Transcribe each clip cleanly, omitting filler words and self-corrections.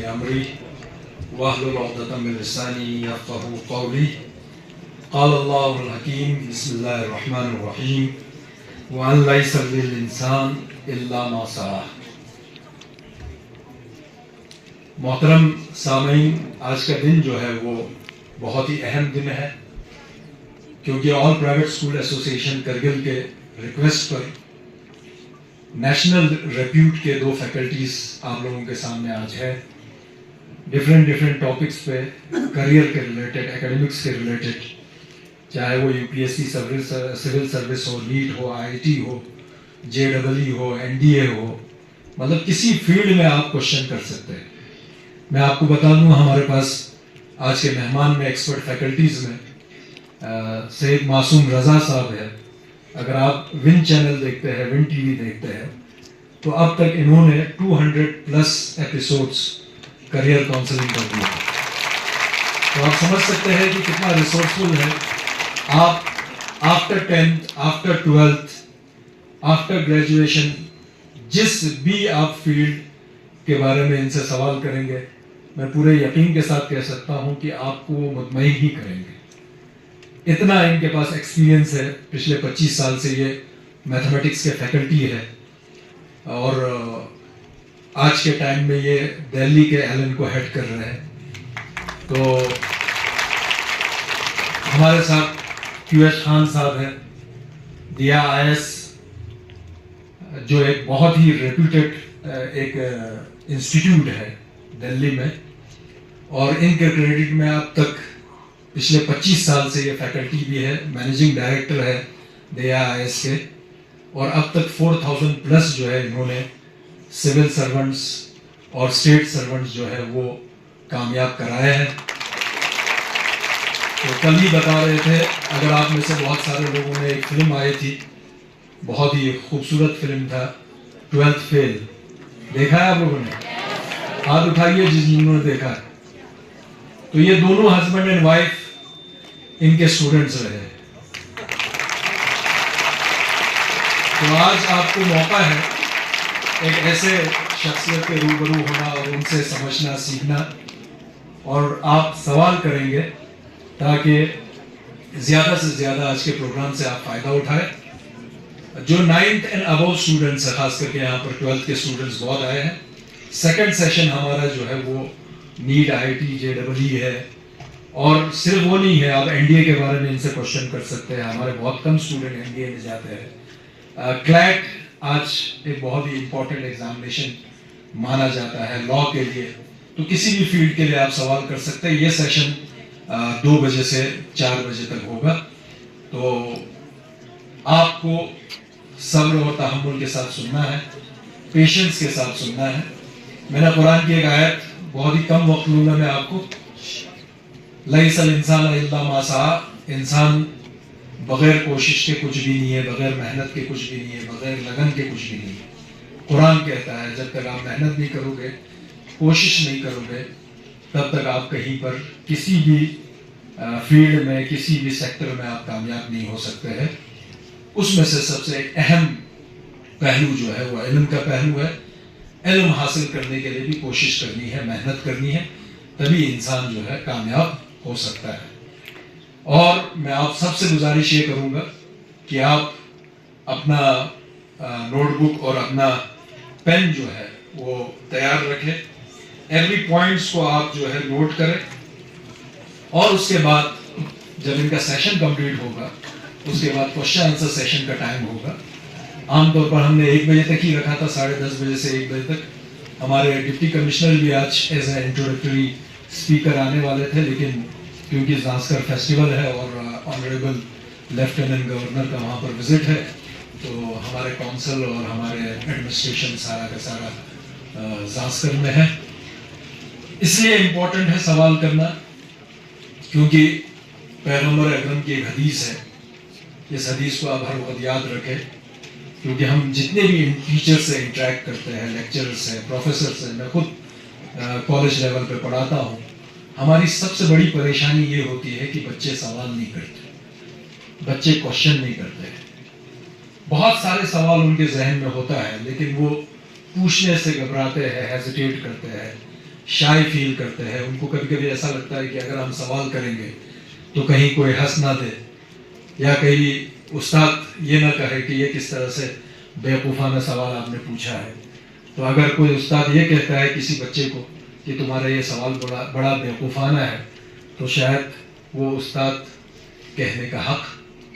अमरी वहलुल उक़दतम मिन लिसानी यफ़क़हू क़ौली क़ाल अल्लाहुल हकीम बिस्मिल्लाहिर रहमानिर रहीम व अन लैसा लिल इंसान इल्ला मा सआ। मोहतरम सामीन, आज का दिन जो है वो बहुत ही अहम दिन है, क्योंकि all private school association Kargil के रिक्वेस्ट पर नेशनल रेप्यूट के दो फैकल्टीज आप लोगों के सामने आज है। डिफरेंट टॉपिक्स पे करियर के रिलेटेड, एकेडमिक्स के रिलेटेड, चाहे वो यूपीएससी सिविल सर्विस हो, नीट हो, आईआईटी हो, जेईई हो, एनडीए हो, मतलब किसी फील्ड में आप क्वेश्चन कर सकते हैं। मैं आपको बता दूं, हमारे पास आज के मेहमान में एक्सपर्ट फैकल्टीज में सैयद मासूम रजा साहब है। अगर आप विन चैनल देखते हैं, विन टीवी देखते हैं, तो अब तक इन्होंने 200+ एपिसोड्स करियर काउंसलिंग कर दिया। तो आप समझ सकते हैं कि कितना रिसोर्सफुल है। आप after 10th, after 12th, after graduation जिस भी आप फील्ड के बारे में इनसे सवाल करेंगे, मैं पूरे यकीन के साथ कह सकता हूं कि आपको वो मुतमईन ही करेंगे। इतना इनके पास एक्सपीरियंस है। पिछले 25 साल से ये मैथमेटिक्स के फैकल्टी है और आज के टाइम में ये दिल्ली के एलन को हेड कर रहे हैं। तो हमारे साथ QS खान साहब हैं, दिया IS, जो एक बहुत ही रेप्यूटेड एक इंस्टीट्यूट है दिल्ली में, और इनके क्रेडिट में अब तक पिछले 25 साल से ये फैकल्टी भी है। मैनेजिंग डायरेक्टर है दिया IS के, और अब तक 4000+ जो है इन्होंने सिविल सर्वेंट्स और स्टेट सर्वेंट्स जो है वो कामयाब कराए हैं। तो कल ही बता रहे थे, अगर आप में से बहुत सारे लोगों ने, एक फिल्म आई थी, बहुत ही खूबसूरत फिल्म था, 12th फेल, देखा है आप लोगों ने? हाथ उठाइए जिन्होंने देखा है। तो ये दोनों हस्बैंड एंड वाइफ इनके स्टूडेंट्स रहे। तो आज आपको मौका है एक ऐसे शख्सियत के रूबरू होना और उनसे समझना, सीखना, और आप सवाल करेंगे ताकि ज़्यादा से ज़्यादा आज के प्रोग्राम से आप फ़ायदा उठाएं। जो 9th एंड अबव स्टूडेंट्स है, खास करके यहाँ पर 12th के स्टूडेंट्स बहुत आए हैं। सेकंड सेशन हमारा जो है वो नीट, IIT, जेईई है, और सिर्फ वो नहीं है, आप एनडीए के बारे में इनसे क्वेश्चन कर सकते हैं। हमारे बहुत कम स्टूडेंट एनडीए में जाते हैं। क्लैट आज एक बहुत ही इंपॉर्टेंट एग्जामिनेशन माना जाता है लॉ के लिए, तो किसी भी फील्ड के लिए आप सवाल कर सकते हैं। ये सेशन 2 बजे से 4 बजे तक होगा। तो आपको सब्र और तहम्मुल के साथ सुनना है, पेशेंस के साथ सुनना है। मैंने कुरान की एक आयत, बहुत ही कम वक्त लूंगा मैं आपको, लैसल इंसान इल्ला मा सआ, इंसान बगैर कोशिश के कुछ भी नहीं है, बगैर मेहनत के कुछ भी नहीं है, बगैर लगन के कुछ भी नहीं है। कुरान कहता है जब तक आप मेहनत नहीं करोगे, कोशिश नहीं करोगे, तब तक आप कहीं पर किसी भी फील्ड में, किसी भी सेक्टर में आप कामयाब नहीं हो सकते हैं। उसमें से सबसे अहम पहलू जो है वो इल्म का पहलू है। इल्म हासिल करने के लिए भी कोशिश करनी है, मेहनत करनी है, तभी इंसान जो है कामयाब हो सकता है। और मैं आप सबसे गुजारिश ये करूंगा कि आप अपना नोटबुक और अपना पेन जो है वो तैयार रखें। एवरी पॉइंट्स को आप जो है नोट करें, और उसके बाद जब इनका सेशन कंप्लीट होगा, उसके बाद क्वेश्चन आंसर सेशन का टाइम होगा। आमतौर पर हमने 1 बजे तक ही रखा था, 10:30 बजे से 1 बजे तक। हमारे डिप्टी कमिश्नर भी आज एज ए इंट्रोडक्टरी स्पीकर आने वाले थे, लेकिन क्योंकि ज़ांस्कर फेस्टिवल है और ऑनरेबल लेफ्टिनेंट गवर्नर का वहाँ पर विजिट है, तो हमारे काउंसिल और हमारे एडमिनिस्ट्रेशन सारा का सारा ज़ांस्कर में है। इसलिए इम्पोर्टेंट है सवाल करना, क्योंकि पैगंबर अकरम की एक हदीस है। इस हदीस को आप हर वक्त याद रखें, क्योंकि हम जितने भी टीचर से इंटरेक्ट करते हैं, लेक्चरर्स हैं, प्रोफेसर से, मैं खुद कॉलेज लेवल पे पढ़ाता हूँ, हमारी सबसे बड़ी परेशानी ये होती है कि बच्चे सवाल नहीं करते, बच्चे क्वेश्चन नहीं करते। बहुत सारे सवाल उनके जहन में होता है, लेकिन वो पूछने से घबराते हैं, हेजिटेट करते हैं, शाय फील करते हैं। उनको कभी कभी ऐसा लगता है कि अगर हम सवाल करेंगे तो कहीं कोई हंस ना दे, या कहीं उस्ताद ये ना कहे कि ये किस तरह से बेवकूफ़ाना सवाल आपने पूछा है। तो अगर कोई उस्ताद ये कहता है किसी बच्चे को कि तुम्हारा ये सवाल बड़ा बेवकूफ़ाना है, तो शायद वो उस्ताद कहने का हक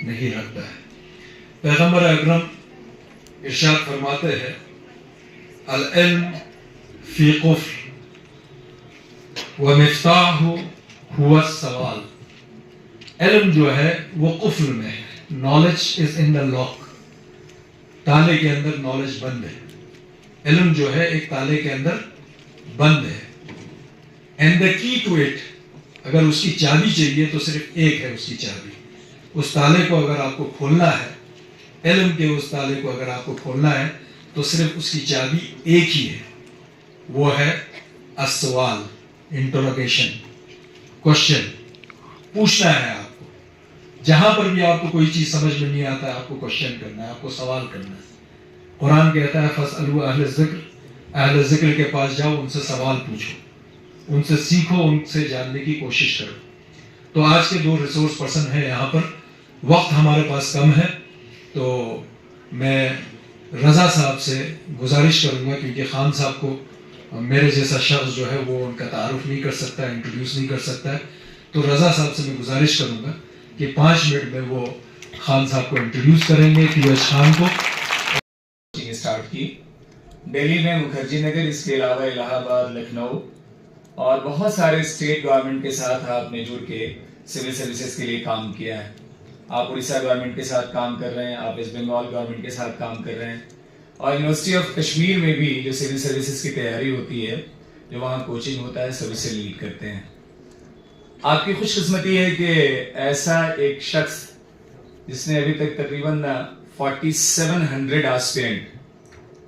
नहीं रखता है। पैगम्बर अकरम इरशाद फरमाते हैं, अल इल्म फी कुफ्र व मिफ्ताहु हुवा सवाल। इल्म जो है वो कुफ्र में है, knowledge is in the lock. ताले के अंदर नॉलेज बंद है। इल्म जो है एक ताले के अंदर बंद है। And the key to it, अगर उसकी चाबी चाहिए तो सिर्फ एक है उसकी चाबी। उस ताले को अगर आपको खोलना है, इल्म के उस ताले को अगर आपको खोलना है, तो सिर्फ उसकी चाबी एक ही है, वो है अस्सवाल, इंटरोगेशन, क्वेश्चन। पूछना है आपको। जहां पर भी आपको कोई चीज समझ में नहीं आता है, आपको क्वेश्चन करना है, आपको सवाल करना है। कुरान कहता है फसअलू अहले ज़िक्र, अहले ज़िक्र के पास जाओ, उनसे सवाल पूछो, उनसे सीखो, उनसे जानने की कोशिश करो। तो आज के दो रिसोर्स पर्सन हैं यहाँ पर, वक्त हमारे पास कम है, तो मैं रज़ा साहब से गुजारिश करूँगा, क्योंकि खान साहब को मेरे जैसा शख्स जो है वो उनका तारुफ नहीं कर सकता, इंट्रोड्यूस नहीं कर सकता है। तो रज़ा साहब से मैं गुजारिश करूँगा कि 5 मिनट में वो खान साहब को इंट्रोड्यूस करेंगे, पीएच खान को। स्टार्ट की दिल्ली में मुखर्जी नगर, इसके अलावा इलाहाबाद, लखनऊ और बहुत सारे स्टेट गवर्नमेंट के साथ आपने जुड़ के सिविल सर्विसेज के लिए काम किया है। आप उड़ीसा गवर्नमेंट के साथ काम कर रहे हैं, आप वेस्ट बंगाल गवर्नमेंट के साथ काम कर रहे हैं, और यूनिवर्सिटी ऑफ कश्मीर में भी जो सिविल सर्विसेज की तैयारी होती है, जो वहाँ कोचिंग होता है, सर्विस से लीड करते हैं। आपकी खुशकिस्मती है कि ऐसा एक शख्स जिसने अभी तक तकरीबन 4700 एस्पिरेंट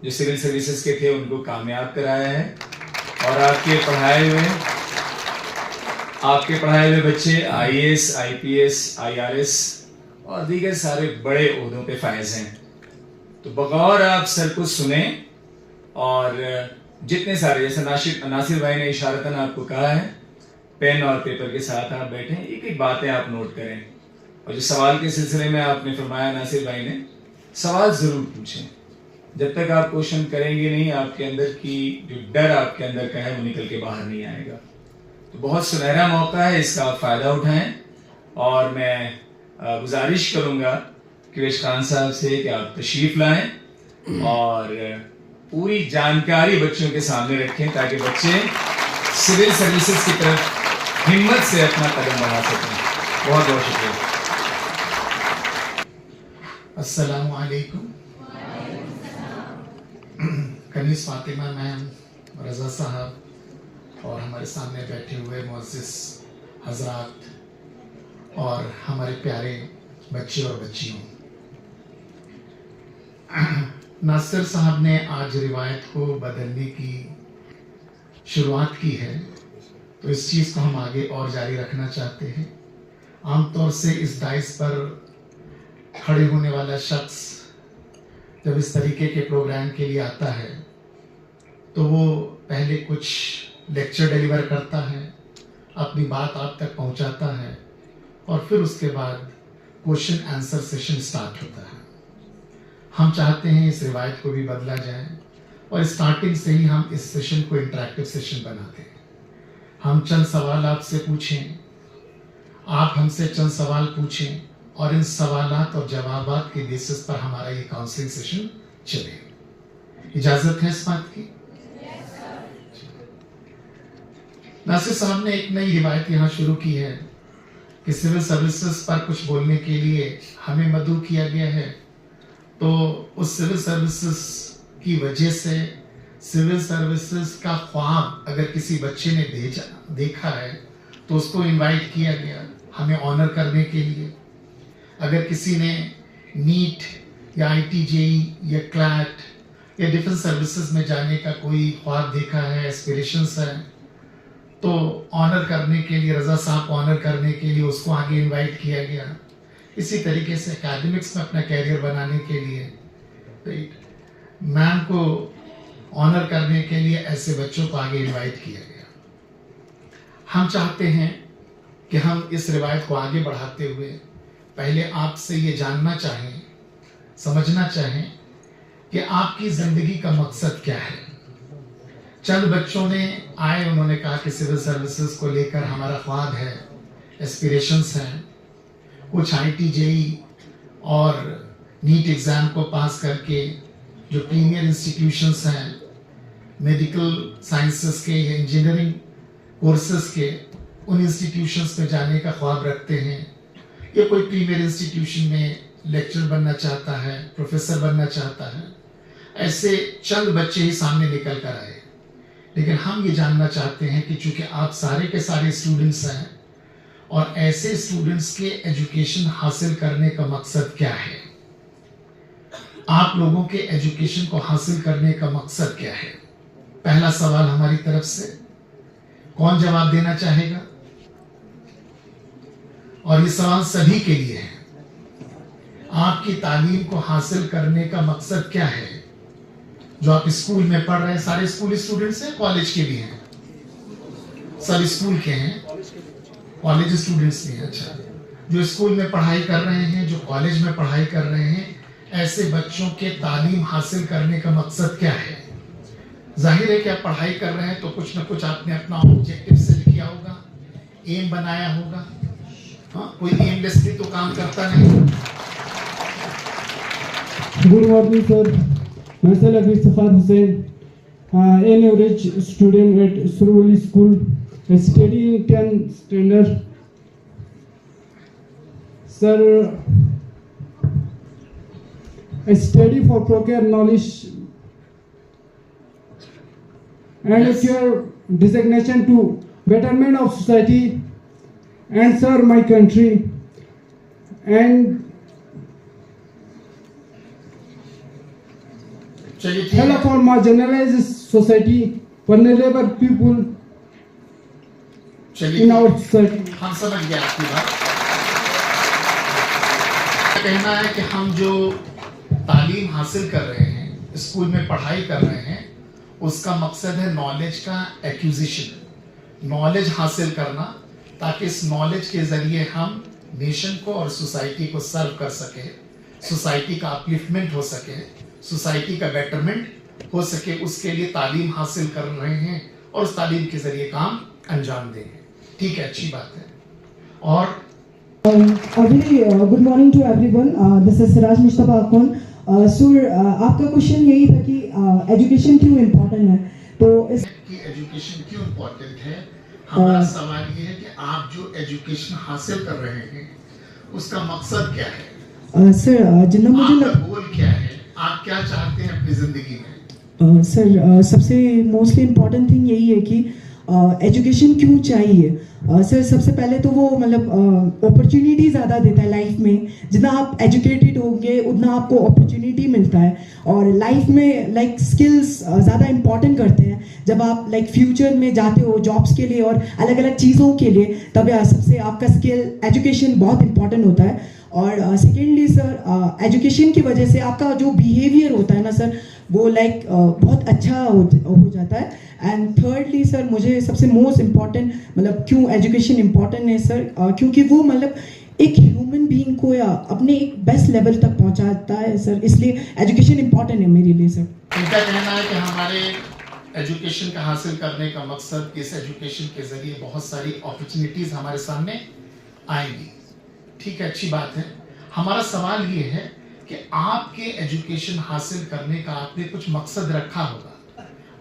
जो सिविल सर्विसेज के थे उनको कामयाब कराया है, और आपके पढ़ाए हुए बच्चे IAS, IPS, IRS और दीगर सारे बड़े ओहदों पे फायज हैं। तो बगौर आप सर को सुने, और जितने सारे, जैसे नासिर भाई ने इशारतन आपको कहा है, पेन और पेपर के साथ आप बैठें, एक एक बातें आप नोट करें। और जो सवाल के सिलसिले में आपने फरमाया नासिर भाई ने, सवाल जरूर पूछें। जब तक आप क्वेश्चन करेंगे नहीं, आपके अंदर की जो डर आपके अंदर का है वो निकल के बाहर नहीं आएगा। तो बहुत सुनहरा मौका है, इसका आप फायदा उठाएं। और मैं गुजारिश करूंगा किवेश खान साहब से कि आप तशरीफ लाएं और पूरी जानकारी बच्चों के सामने रखें, ताकि बच्चे सिविल सर्विसेज की तरफ हिम्मत से अपना कदम बढ़ा सकें। बहुत बहुत शुक्रिया। अस्सलामु अलैकुम। कनीस फातिमा मैम, रज़ा साहब और हमारे सामने बैठे हुए मुअज़्ज़िज़ हज़रात और हमारे प्यारे बच्चे और बच्चियों, नासिर साहब ने आज रिवायत को बदलने की शुरुआत की है, तो इस चीज़ को हम आगे और जारी रखना चाहते हैं। आमतौर से इस डाइस पर खड़े होने वाला शख्स जब इस तरीके के प्रोग्राम के लिए आता है, तो वो पहले कुछ लेक्चर डिलीवर करता है, अपनी बात आप तक पहुंचाता है, और फिर उसके बाद क्वेश्चन आंसर सेशन स्टार्ट होता है। हम चाहते हैं इस रिवायत को भी बदला जाए, और स्टार्टिंग से ही हम इस सेशन को इंटरेक्टिव सेशन बनाते हैं। हम चंद सवाल आपसे पूछें, आप हमसे चंद सवाल पूछें, और इन सवालात और जवाबात के बेसिस पर हमारा ये काउंसलिंग सेशन चले। इजाजत है इस बात की? नासिर साहब ने एक नई रिवायत यहाँ शुरू की है कि सिविल सर्विसेज पर कुछ बोलने के लिए हमें मदऊ किया गया है। तो उस सिविल सर्विसेज की वजह से, सिविल सर्विसेज का ख्वाब अगर किसी बच्चे ने देखा है, तो उसको इनवाइट किया गया हमें ऑनर करने के लिए। अगर किसी ने नीट या IIT-JEE या क्लैट या डिफेंस सर्विसेज में जाने का कोई ख्वाब देखा है, एस्पिरेशंस है, तो ऑनर करने के लिए, रज़ा साहब को ऑनर करने के लिए उसको आगे इनवाइट किया गया। इसी तरीके से एकेडमिक्स में अपना कैरियर बनाने के लिए मैम को ऑनर करने के लिए ऐसे बच्चों को आगे इनवाइट किया गया। हम चाहते हैं कि हम इस रिवायत को आगे बढ़ाते हुए पहले आपसे ये जानना चाहें, समझना चाहें कि आपकी जिंदगी का मकसद क्या है। चंद बच्चों ने आए, उन्होंने कहा कि सिविल सर्विसेज को लेकर हमारा ख्वाब है, एस्पिरेशंस हैं। कुछ IIT JEE और नीट एग्जाम को पास करके जो प्रीमियर इंस्टीट्यूशंस हैं मेडिकल साइंसेस के या इंजीनियरिंग कोर्सेज के, उन इंस्टीट्यूशंस में जाने का ख्वाब रखते हैं, या कोई प्रीमियर इंस्टीट्यूशन में लेक्चरर बनना चाहता है, प्रोफेसर बनना चाहता है। ऐसे चंद बच्चे ही सामने निकल कर आए। लेकिन हम ये जानना चाहते हैं कि चूंकि आप सारे के सारे स्टूडेंट्स हैं, और ऐसे स्टूडेंट्स के एजुकेशन हासिल करने का मकसद क्या है। आप लोगों के एजुकेशन को हासिल करने का मकसद क्या है। पहला सवाल हमारी तरफ से, कौन जवाब देना चाहेगा। और ये सवाल सभी के लिए है। आपकी तालीम को हासिल करने का मकसद क्या है। जो आप स्कूल में पढ़ रहे हैं, सारे स्कूल स्टूडेंट्स हैं, कॉलेज के भी हैं, सब स्कूल के हैं, कॉलेज स्टूडेंट्स भी हैं। अच्छा, जो स्कूल में पढ़ाई कर रहे हैं, जो कॉलेज में पढ़ाई कर रहे हैं, ऐसे बच्चों के तालीम हासिल करने का मकसद क्या है। जाहिर है कि आप पढ़ाई कर रहे हैं तो कुछ ना कुछ आपने अपना ऑब्जेक्टिव सेट किया होगा, एम बनाया होगा। हाँ, कोई एमलेसली तो काम करता नहीं। Good morning, sir. Myself is Safar Hussain, an average student at Suruli School, studying 10th standard. Sir, I study for procure knowledge and Yes. acquire designation to betterment of society and serve my country. And चलिए ठीक help है। for marginalized society, vulnerable people चलिए in our society. हम समझ गए आपकी बात। कहना है कि हम जो तालीम हासिल कर रहे हैं, स्कूल में पढ़ाई कर रहे हैं, उसका मकसद है नॉलेज का एक्विजिशन, नॉलेज हासिल करना, ताकि इस नॉलेज के जरिए हम नेशन को और सोसाइटी को सर्व कर सके, सोसाइटी का अपलिफ्टमेंट हो सके, सोसाइटी का बेटरमेंट हो सके। उसके लिए तालीम हासिल कर रहे हैं और उस तालीम के जरिए काम अंजाम देंगे। ठीक है, अच्छी बात है। और A very good morning to everyone. This is Siraj Mustafa Akhwan. Sir, आपका क्वेश्चन यही था कि एजुकेशन क्यों इम्पोर्टेंट है। तो इस कि एजुकेशन क्यों इम्पोर्टेंट है। हमारा सवाल ये है कि आप जो एजुकेशन हासिल कर रहे हैं उसका मकसद क्या है। सर जितना मुझे आपका गोल क्या है, आप क्या चाहते हैं अपनी जिंदगी में। सर सबसे मोस्टली इम्पोर्टेंट थिंग यही है कि एजुकेशन क्यों चाहिए। सर सबसे पहले तो वो मतलब अपॉर्चुनिटी ज़्यादा देता है लाइफ में। जितना आप एजुकेटेड होंगे उतना आपको अपॉर्चुनिटी मिलता है, और लाइफ में लाइक स्किल्स ज़्यादा इम्पॉर्टेंट करते हैं। जब आप लाइक फ्यूचर में जाते हो जॉब्स के लिए और अलग अलग चीज़ों के लिए, तब सबसे आपका स्किल एजुकेशन बहुत इंपॉर्टेंट होता है। और सेकेंडली सर एजुकेशन की वजह से आपका जो बिहेवियर होता है ना सर, वो लाइक बहुत अच्छा हो जाता है। एंड थर्डली सर मुझे सबसे मोस्ट इम्पॉर्टेंट मतलब क्यों एजुकेशन इम्पॉर्टेंट है सर, क्योंकि वो मतलब एक ह्यूमन बीइंग को या अपने एक बेस्ट लेवल तक पहुंचाता है सर, इसलिए एजुकेशन इम्पॉर्टेंट है मेरे लिए सर। इनका कहना है कि हमारे एजुकेशन का हासिल करने का मकसद, इस एजुकेशन के जरिए बहुत सारी अपॉर्चुनिटीज हमारे सामने आएंगी। ठीक है, अच्छी बात है। हमारा सवाल ये है कि आपके एजुकेशन हासिल करने का आपने कुछ मकसद रखा होगा,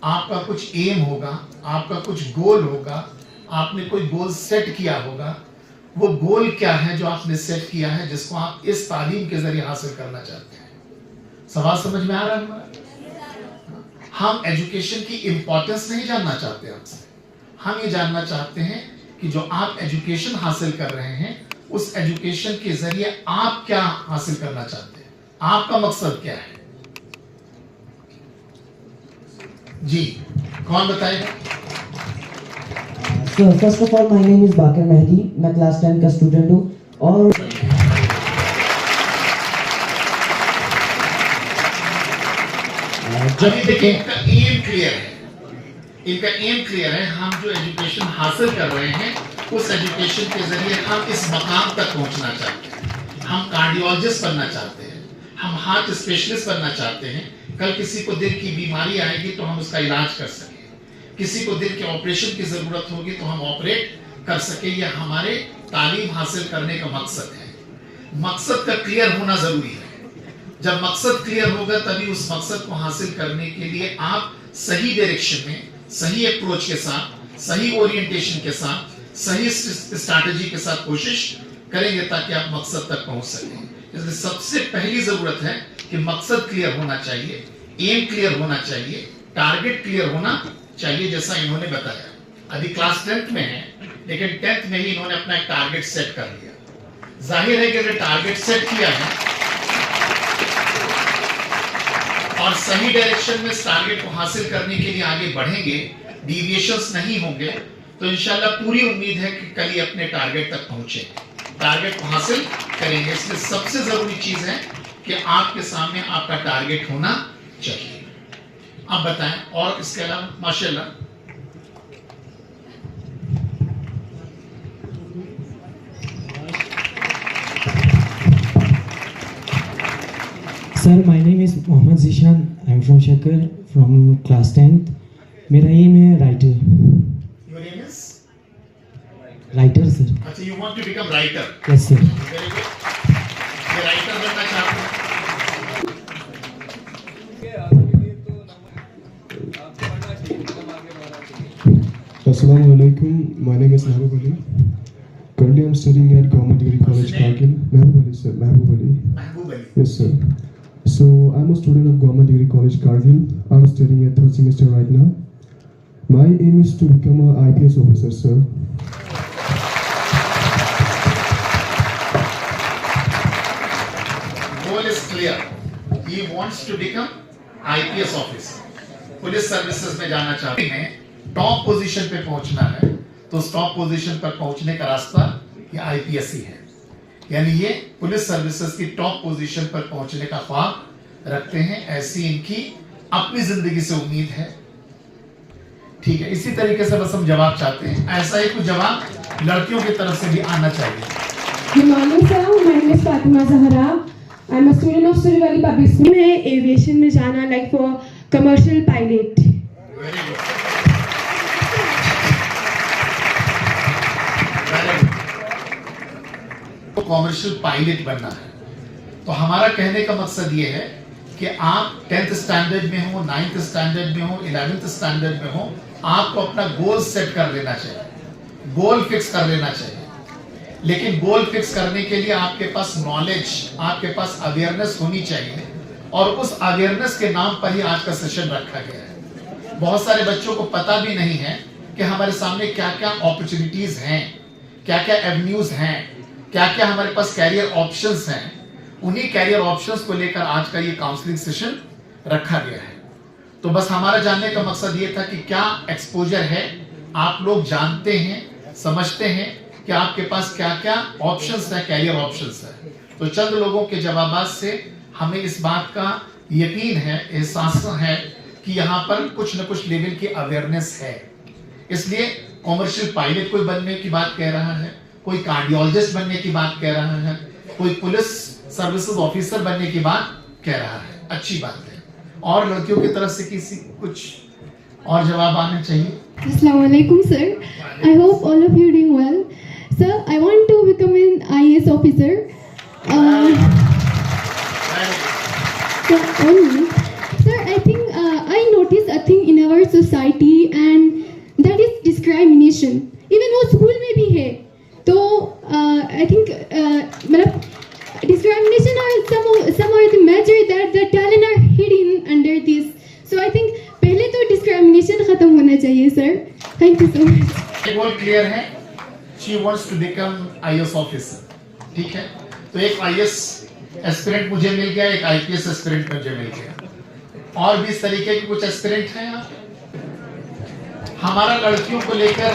आपका कुछ एम होगा, आपका कुछ गोल होगा, आपने कोई गोल सेट किया होगा। वो गोल क्या है जो आपने सेट किया है, जिसको आप इस तालीम के जरिए हासिल करना चाहते हैं। सवाल समझ में आ रहा है हमारा। हम एजुकेशन की इंपॉर्टेंस नहीं जानना चाहते आपसे, हम ये जानना चाहते हैं कि जो आप एजुकेशन हासिल कर रहे हैं, उस एजुकेशन के जरिए आप क्या हासिल करना चाहते हैं, आपका मकसद क्या है। जी, कौन बताएगा। So first of all, my name is Bakir Mehdi. मैं क्लास 10 का स्टूडेंट हूँ और अभी देखिए इनका एम क्लियर है इनका एम क्लियर है। हम जो एजुकेशन हासिल कर रहे हैं उस एजुकेशन के जरिए हम इस मकाम तक पहुंचना चाहते हैं। हम कार्डियोलॉजिस्ट बनना चाहते हैं, हम हार्ट स्पेशलिस्ट बनना चाहते हैं। कल किसी को दिल की बीमारी आएगी तो हम उसका इलाज कर सकें, किसी को दिल के ऑपरेशन की जरूरत होगी तो हम ऑपरेट कर सके। यह हमारे तालीम हासिल करने का मकसद है। मकसद का क्लियर होना जरूरी है। जब मकसद क्लियर होगा तभी उस मकसद को हासिल करने के लिए आप सही डायरेक्शन में, सही अप्रोच के साथ, सही ओरिएंटेशन के साथ, सही स्ट्रैटेजी के साथ कोशिश करेंगे ताकि आप मकसद तक पहुंच सकें। इसलिए सबसे पहली जरूरत है कि मकसद क्लियर होना चाहिए, एम क्लियर होना चाहिए, टारगेट क्लियर होना चाहिए। जैसा इन्होंने बताया, अभी क्लास 10th में है, लेकिन 10th में ही इन्होंने अपना एक टारगेट सेट कर लिया। जाहिर है कि अगर टारगेट सेट किया है और सही डायरेक्शन में इस टारगेट को हासिल करने के लिए आगे बढ़ेंगे, डिविएशंस नहीं होंगे, तो इंशाल्लाह पूरी उम्मीद है कि कल ही अपने टारगेट तक पहुंचे, टारगेट को हासिल करेंगे। इसलिए सबसे जरूरी चीज है कि आपके सामने आपका टारगेट होना चाहिए। आप बताएं, और इसके अलावा माशाल्लाह Sir, my name is Mohammad Zishan. I am from Shakar from class 10th. मेरा एम है writer. Your name is? Writer sir. अच्छा, you want to become writer? Yes sir. Very good. ये राइटर बनना चाहते हैं? Assalamu alaikum. My name is Mehboob Ali. Currently, I'm studying at Government Degree College, Kargil. Mehboob Ali, sir. Mehboob Ali. Mehboob Ali. Yes, sir. So, I'm a student of Government Degree College, Kargil. I'm studying at 3rd semester right now. My aim is to become an IPS officer, sir. Goal is clear. He wants to become IPS officer. Police services में जाना चाहते हैं, top position पे पहुंचना है, तो उस top position पर पहुंचने का रास्ता ये आईपीएस ही है। यानी ये पुलिस सर्विसेज की टॉप पोजीशन पर पहुंचने का ख्वाब रखते हैं, ऐसी इनकी अपनी जिंदगी से उम्मीद है। ठीक है, इसी तरीके से बस हम जवाब चाहते हैं, ऐसा ही कुछ जवाब लड़कियों की तरफ से भी आना चाहिए। Good morning, sir. My name is Fatima Zahra. I'm a student of Surya Valley Public School. मैं एविएशन में जाना like for commercial pilot. Very good, very good. तो कॉमर्शियल पायलट बनना है। तो हमारा कहने का मकसद ये है कि आप 10th स्टैंडर्ड में हो, 9th स्टैंडर्ड में हो, 11th स्टैंडर्ड में हो, आपको अपना गोल सेट कर लेना चाहिए, गोल फिक्स कर लेना चाहिए। लेकिन गोल फिक्स करने के लिए आपके पास नॉलेज, आपके पास अवेयरनेस होनी चाहिए, और उस अवेयरनेस के नाम पर ही आज का सेशन रखा गया है। बहुत सारे बच्चों को पता भी नहीं है कि हमारे सामने क्या क्या अपॉर्चुनिटीज हैं, क्या क्या एवेन्यूज हैं, क्या क्या हमारे पास कैरियर ऑप्शंस हैं। उन्हीं कैरियर ऑप्शंस को लेकर आज का ये काउंसलिंग सेशन रखा गया है। तो बस हमारा जानने का मकसद ये था कि क्या एक्सपोजर है, आप लोग जानते हैं, समझते हैं कि आपके पास क्या क्या ऑप्शंस है, कैरियर ऑप्शंस है। तो चंद लोगों के जवाबात से हमें इस बात का यकीन है, एहसास है कि यहाँ पर कुछ न कुछ लेवल की अवेयरनेस है। इसलिए कॉमर्शियल पायलट कोई बनने की बात कह रहा है, कोई कार्डियोलॉजिस्ट बनने की बात कह रहा है, कोई पुलिस सर्विसेज ऑफिसर बनने की बात कह रहा है। अच्छी बात है। और लड़कियों की तरफ से किसी कुछ और जवाब आने चाहिए। Assalamualaikum, sir. I hope all of you are doing well. Sir, I want to become an IAS officer. Sir, I think I noticed a thing in our society, and that is discrimination. Even वो school में भी है। तो I think मतलब discrimination are some are the measure that the talent are hidden under this. So I think पहले तो discrimination खत्म होना चाहिए, sir. Thank you so much. एक गोल क्लियर है, she wants to become IAS officer. ठीक है, तो एक IAS एस्पिरेंट मुझे मिल गया, एक IPS एस्पिरेंट मुझे मिल गया, और भी इस तरीके के कुछ एस्पिरेंट हैं यहाँ। हमारा लड़कियों को लेकर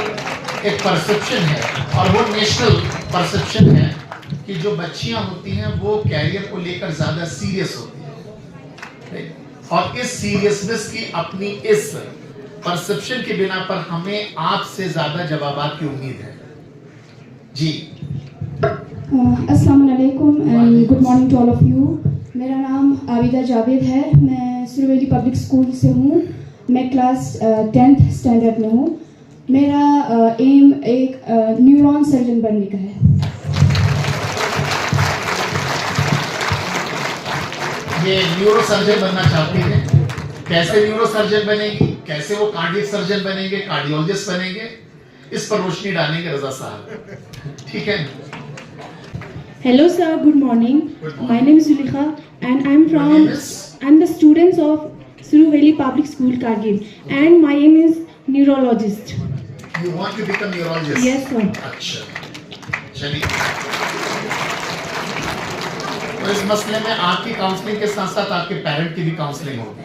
एक परसेप्शन है, और वो नेशनल परसेप्शन है कि जो बच्चियां होती हैं वो कैरियर को लेकर ज्यादा सीरियस होती हैं, और इस सीरियसनेस की अपनी इस परसेप्शन के बिना पर हमें आपसे ज्यादा जवाबात की उम्मीद है। जी अस्सलाम वालेकुम and good morning to all of you. मेरा नाम आबिदा जावेद है, मैं सुरवेली पब्लिक स्कूल से हूँ। मैं क्लास 10th स्टैंडर्ड में हूँ। मेरा एम एक न्यूरॉन सर्जन बनने का है। ये न्यूरो सर्जन बनना चाहती है। कैसे न्यूरो सर्जन बनेगी, कैसे वो कार्डियक सर्जन बनेंगे, कार्डियोलॉजिस्ट बनेंगे, इस पर रोशनी डालेंगे रजा साहब। ठीक है। Hello sir, good morning. My name is Zulikha and I'm the students of Suruveli Public School Kargil and my aim is neurologist. You want to become neurologist? Yes sir. अच्छा, चलिए। तो इस मसले में आपकी काउंसलिंग के साथ साथ आपके पेरेंट की भी काउंसलिंग होगी।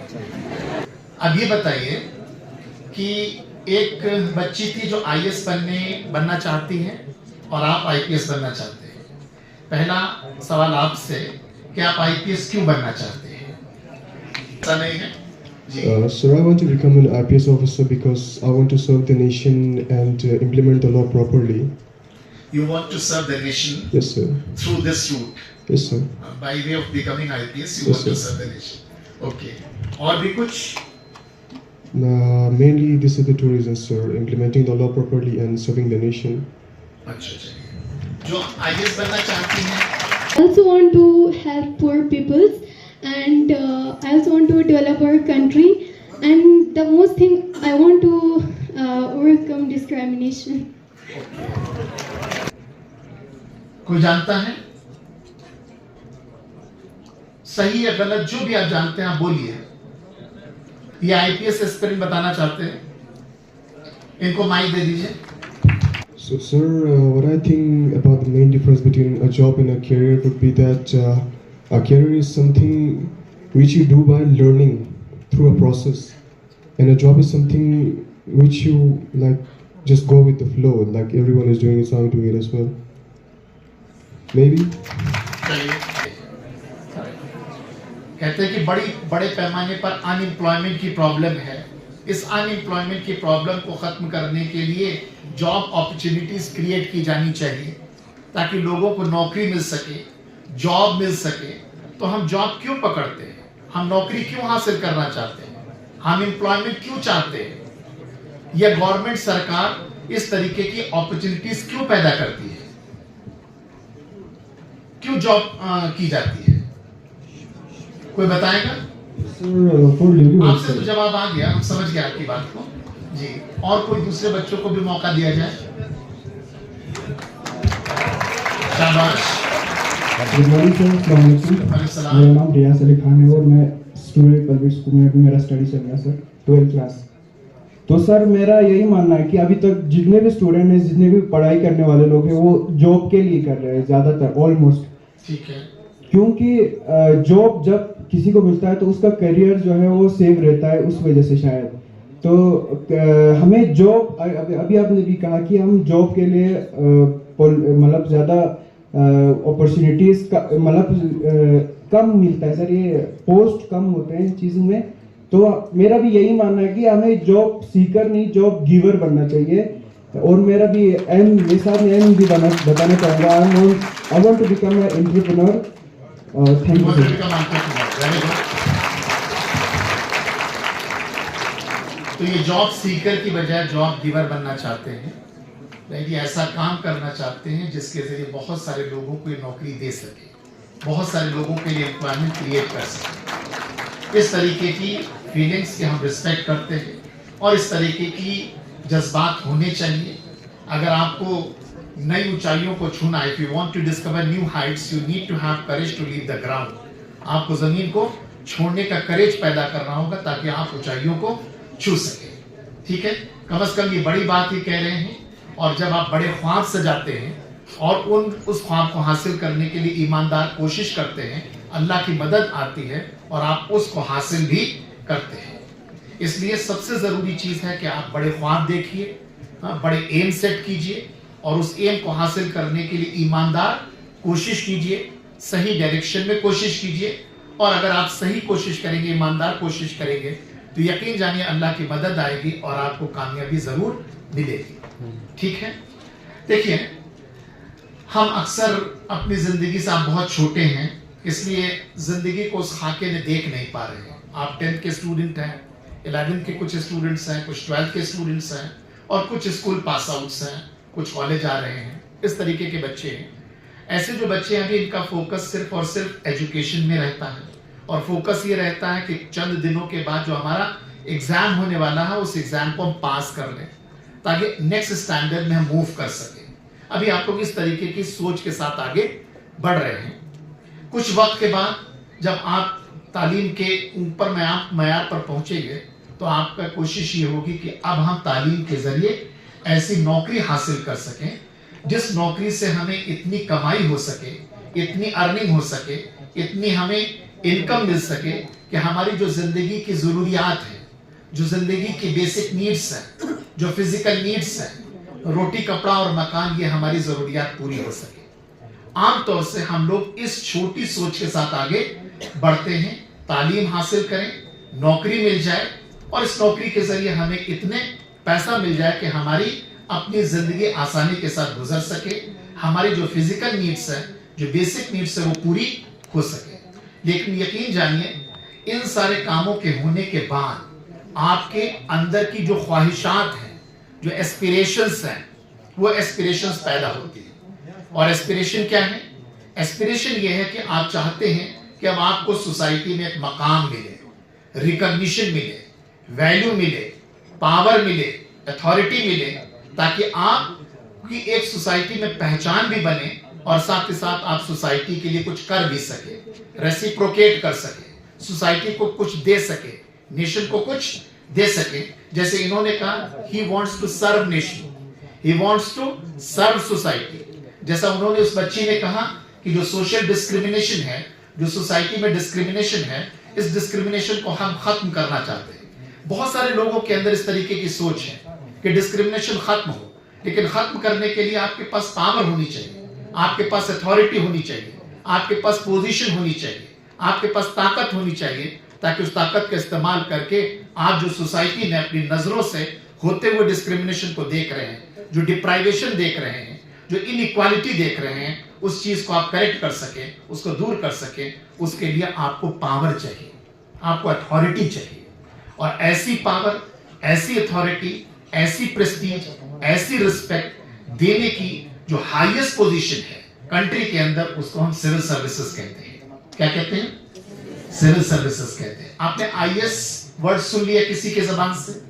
अब ये बताइए कि एक बच्ची थी जो आईएएस बनना चाहती है और आप आईपीएस बनना चाहते हैं। पहला सवाल आपसे कि आप आईपीएस क्यों बनना चाहते हैं? ऐसा नहीं है जी। Sir, I want to become an IPS officer because I want to serve the nation and implement the law properly. You want to serve the nation? Yes, sir. Through this route. Yes, sir. By way of becoming IPS, you Yes, want to sir. serve the nation. Okay. और भी कुछ? Mainly, this is the two reasons, sir. Implementing the law properly and serving the nation. अच्छा चलिए। जो IAS बनना चाहती हैं, I also want to help poor peoples and I also want to develop our country and the most thing I want to overcome discrimination. कोई जानता है? सही या गलत जो भी आप जानते हैं आप बोलिए। ये आईपीएस एस्पिरेंट बताना चाहते हैं, इनको माइक दे दीजिए। So, sir, what I think about the main difference between a job and a career would be that a career is something which you do by learning through a process, and a job is something which you like just go with the flow, like everyone is doing it, so I'm doing it as well. Maybe. कहते हैं कि बड़े पैमाने पर unemployment की problem है। इस unemployment की प्रॉब्लम को खत्म करने के लिए जॉब अपॉर्चुनिटीज क्रिएट की जानी चाहिए ताकि लोगों को नौकरी मिल सके, जॉब मिल सके। तो हम जॉब क्यों पकड़ते हैं? हम नौकरी क्यों हासिल करना चाहते हैं? हम एम्प्लॉयमेंट क्यों चाहते हैं? यह गवर्नमेंट सरकार इस तरीके की अपॉर्चुनिटीज क्यों पैदा करती है? क्यों जॉब की जाती है? कोई बताएगा? आपसे तो जवाब आ गया, हम समझ गए आपकी बात को जी। और कोई दूसरे बच्चों को भी मौका दिया जाए। शाबाश। गुड मॉर्निंग सर, अस्सलाम वालेकुम। मेरा नाम रियाज अली खान है और मैं स्टूडेंट पब्लिक स्कूल में अभी मेरा स्टडी चल रहा है सर, 12th क्लास। तो सर मेरा यही मानना है कि अभी तक जितने भी स्टूडेंट हैं, जितने भी पढ़ाई करने वाले लोग हैं, वो जॉब के लिए कर रहे हैं ज़्यादातर, ऑलमोस्ट। ठीक है। क्योंकि जॉब जब किसी को मिलता है तो उसका करियर जो है वो सेव रहता है, उस वजह से शायद। तो हमें जॉब, अभी आपने भी कहा कि हम जॉब के लिए मतलब ज़्यादा अपॉर्चुनिटीज़ मतलब कम मिलता है सर, ये पोस्ट कम होते हैं इन चीज़ों में। तो मेरा भी यही मानना है कि हमें जॉब सीकर नहीं, जॉब गिवर बनना चाहिए। और मेरा भी एम, मेरे साथ में एम भी बताना चाहूँगा, I want to become an entrepreneur. Thank you sir. तो ये जॉब सीकर की बजाय जॉब गिवर बनना चाहते हैं, यानी ऐसा काम करना चाहते हैं जिसके जरिए बहुत सारे लोगों को ये नौकरी दे सके, बहुत सारे लोगों के लिए एम्प्लॉयमेंट क्रिएट कर सके। इस तरीके की फीलिंग्स की हम रिस्पेक्ट करते हैं और इस तरीके की जज्बात होने चाहिए। अगर आपको नई ऊंचाइयों को छूना है, if you want to discover new heights, you need to have courage to leave the ground. आपको जमीन को छोड़ने का करेज पैदा करना होगा ताकि आप ऊंचाइयों को छू सके। ठीक है, कम से कम ये बड़ी बात ही कह रहे हैं। और जब आप बड़े ख्वाब सजाते हैं और उस ख्वाब को हासिल करने के लिए ईमानदार कोशिश करते हैं, अल्लाह की मदद आती है और आप उसको हासिल भी करते हैं। इसलिए सबसे ज़रूरी चीज़ है कि आप बड़े ख्वाब देखिए, बड़े एम सेट कीजिए और उस एम को हासिल करने के लिए ईमानदार कोशिश कीजिए, सही डायरेक्शन में कोशिश कीजिए। और अगर आप सही कोशिश करेंगे, ईमानदार कोशिश करेंगे, तो यकीन जानिए अल्लाह की मदद आएगी और आपको कामयाबी जरूर मिलेगी। ठीक है, देखिए हम अक्सर अपनी जिंदगी से आप बहुत छोटे हैं, इसलिए जिंदगी को उस खाके में देख नहीं पा रहे हैं। आप 10th के स्टूडेंट हैं, 11th के कुछ स्टूडेंट्स हैं, कुछ 12th के स्टूडेंट्स हैं और कुछ स्कूल पास आउट्स हैं, कुछ कॉलेज आ रहे हैं, इस तरीके के बच्चे हैं। ऐसे जो बच्चे हैं अभी इनका फोकस सिर्फ और सिर्फ एजुकेशन में रहता है और फोकस ये रहता है कि चंद दिनों के बाद जो हमारा एग्जाम होने वाला है उस एग्जाम को हम पास कर लें ताकि नेक्स्ट स्टैंडर्ड में हम मूव कर सकें। अभी आप लोग इस तरीके की सोच के साथ आगे बढ़ रहे हैं। कुछ वक्त के बाद जब आप तालीम के ऊपर मयार पर पहुंचेंगे तो आपका कोशिश ये होगी कि अब हम तालीम के जरिए ऐसी नौकरी हासिल कर सकें जिस नौकरी से हमें इतनी कमाई हो सके, इतनी अर्निंग हो सके, इतनी हमें इनकम मिल सके कि हमारी जो जिंदगी की जरूरियात है, जो जिंदगी की बेसिक नीड्स है, जो फिजिकल नीड्स है, रोटी कपड़ा और मकान, ये हमारी जरूरियात पूरी हो सके। आमतौर से हम लोग इस छोटी सोच के साथ आगे बढ़ते हैं, तालीम हासिल करें, नौकरी मिल जाए और इस नौकरी के जरिए हमें इतने पैसा मिल जाए कि हमारी अपनी जिंदगी आसानी के साथ गुजर सके, हमारी जो फिजिकल नीड्स है, जो बेसिक नीड्स है वो पूरी हो सके। लेकिन यकीन जानिए इन सारे कामों के होने के बाद आपके अंदर की जो ख्वाहिशात हैं, जो एस्पिरेशंस हैं, वो एस्पिरेशंस पैदा होती है। और एस्पिरेशन क्या है? एस्पिरेशन ये है कि आप चाहते हैं कि अब आपको सोसाइटी में एक मकाम मिले, रिकॉग्निशन मिले, वैल्यू मिले, पावर मिले, अथॉरिटी मिले, ताकि आपकी एक सोसाइटी में पहचान भी बने और साथ ही साथ आप सोसाइटी के लिए कुछ कर भी सके, रेसिप्रोकेट कर सके, सोसाइटी को कुछ दे सके, नेशन को कुछ दे सके। जैसे इन्होंने कहा he wants to serve nation, he wants to serve society. जैसा उन्होंने उस बच्ची ने कहा कि जो सोशल डिस्क्रिमिनेशन है, जो सोसाइटी में डिस्क्रिमिनेशन है, इस डिस्क्रिमिनेशन को हम खत्म करना चाहते हैं। बहुत सारे लोगों के अंदर इस तरीके की सोच है कि डिस्क्रिमिनेशन खत्म हो, लेकिन खत्म करने के लिए आपके पास पावर होनी चाहिए, आपके पास अथॉरिटी होनी चाहिए, आपके पास पोजीशन होनी चाहिए, आपके पास ताकत होनी चाहिए, ताकि उस ताकत का इस्तेमाल करके आप जो सोसाइटी में अपनी नजरों से होते हुए डिस्क्रिमिनेशन को देख रहे हैं, जो डिप्राइवेशन देख रहे हैं, जो इनइक्वालिटी देख रहे हैं, उस चीज को आप करेक्ट कर सके, उसको दूर कर सके। उसके लिए आपको पावर चाहिए, आपको अथॉरिटी चाहिए। और ऐसी पावर, ऐसी अथॉरिटी, ऐसी प्रेस्टीज, ऐसी रिस्पेक्ट देने की जो हाईएस्ट पोजीशन है कंट्री के अंदर, उसको हम सिविल सर्विसेज कहते हैं। क्या कहते हैं? सिविल सर्विसेज कहते हैं। आपने आईएएस वर्ड सुन लिया किसी के जबान से?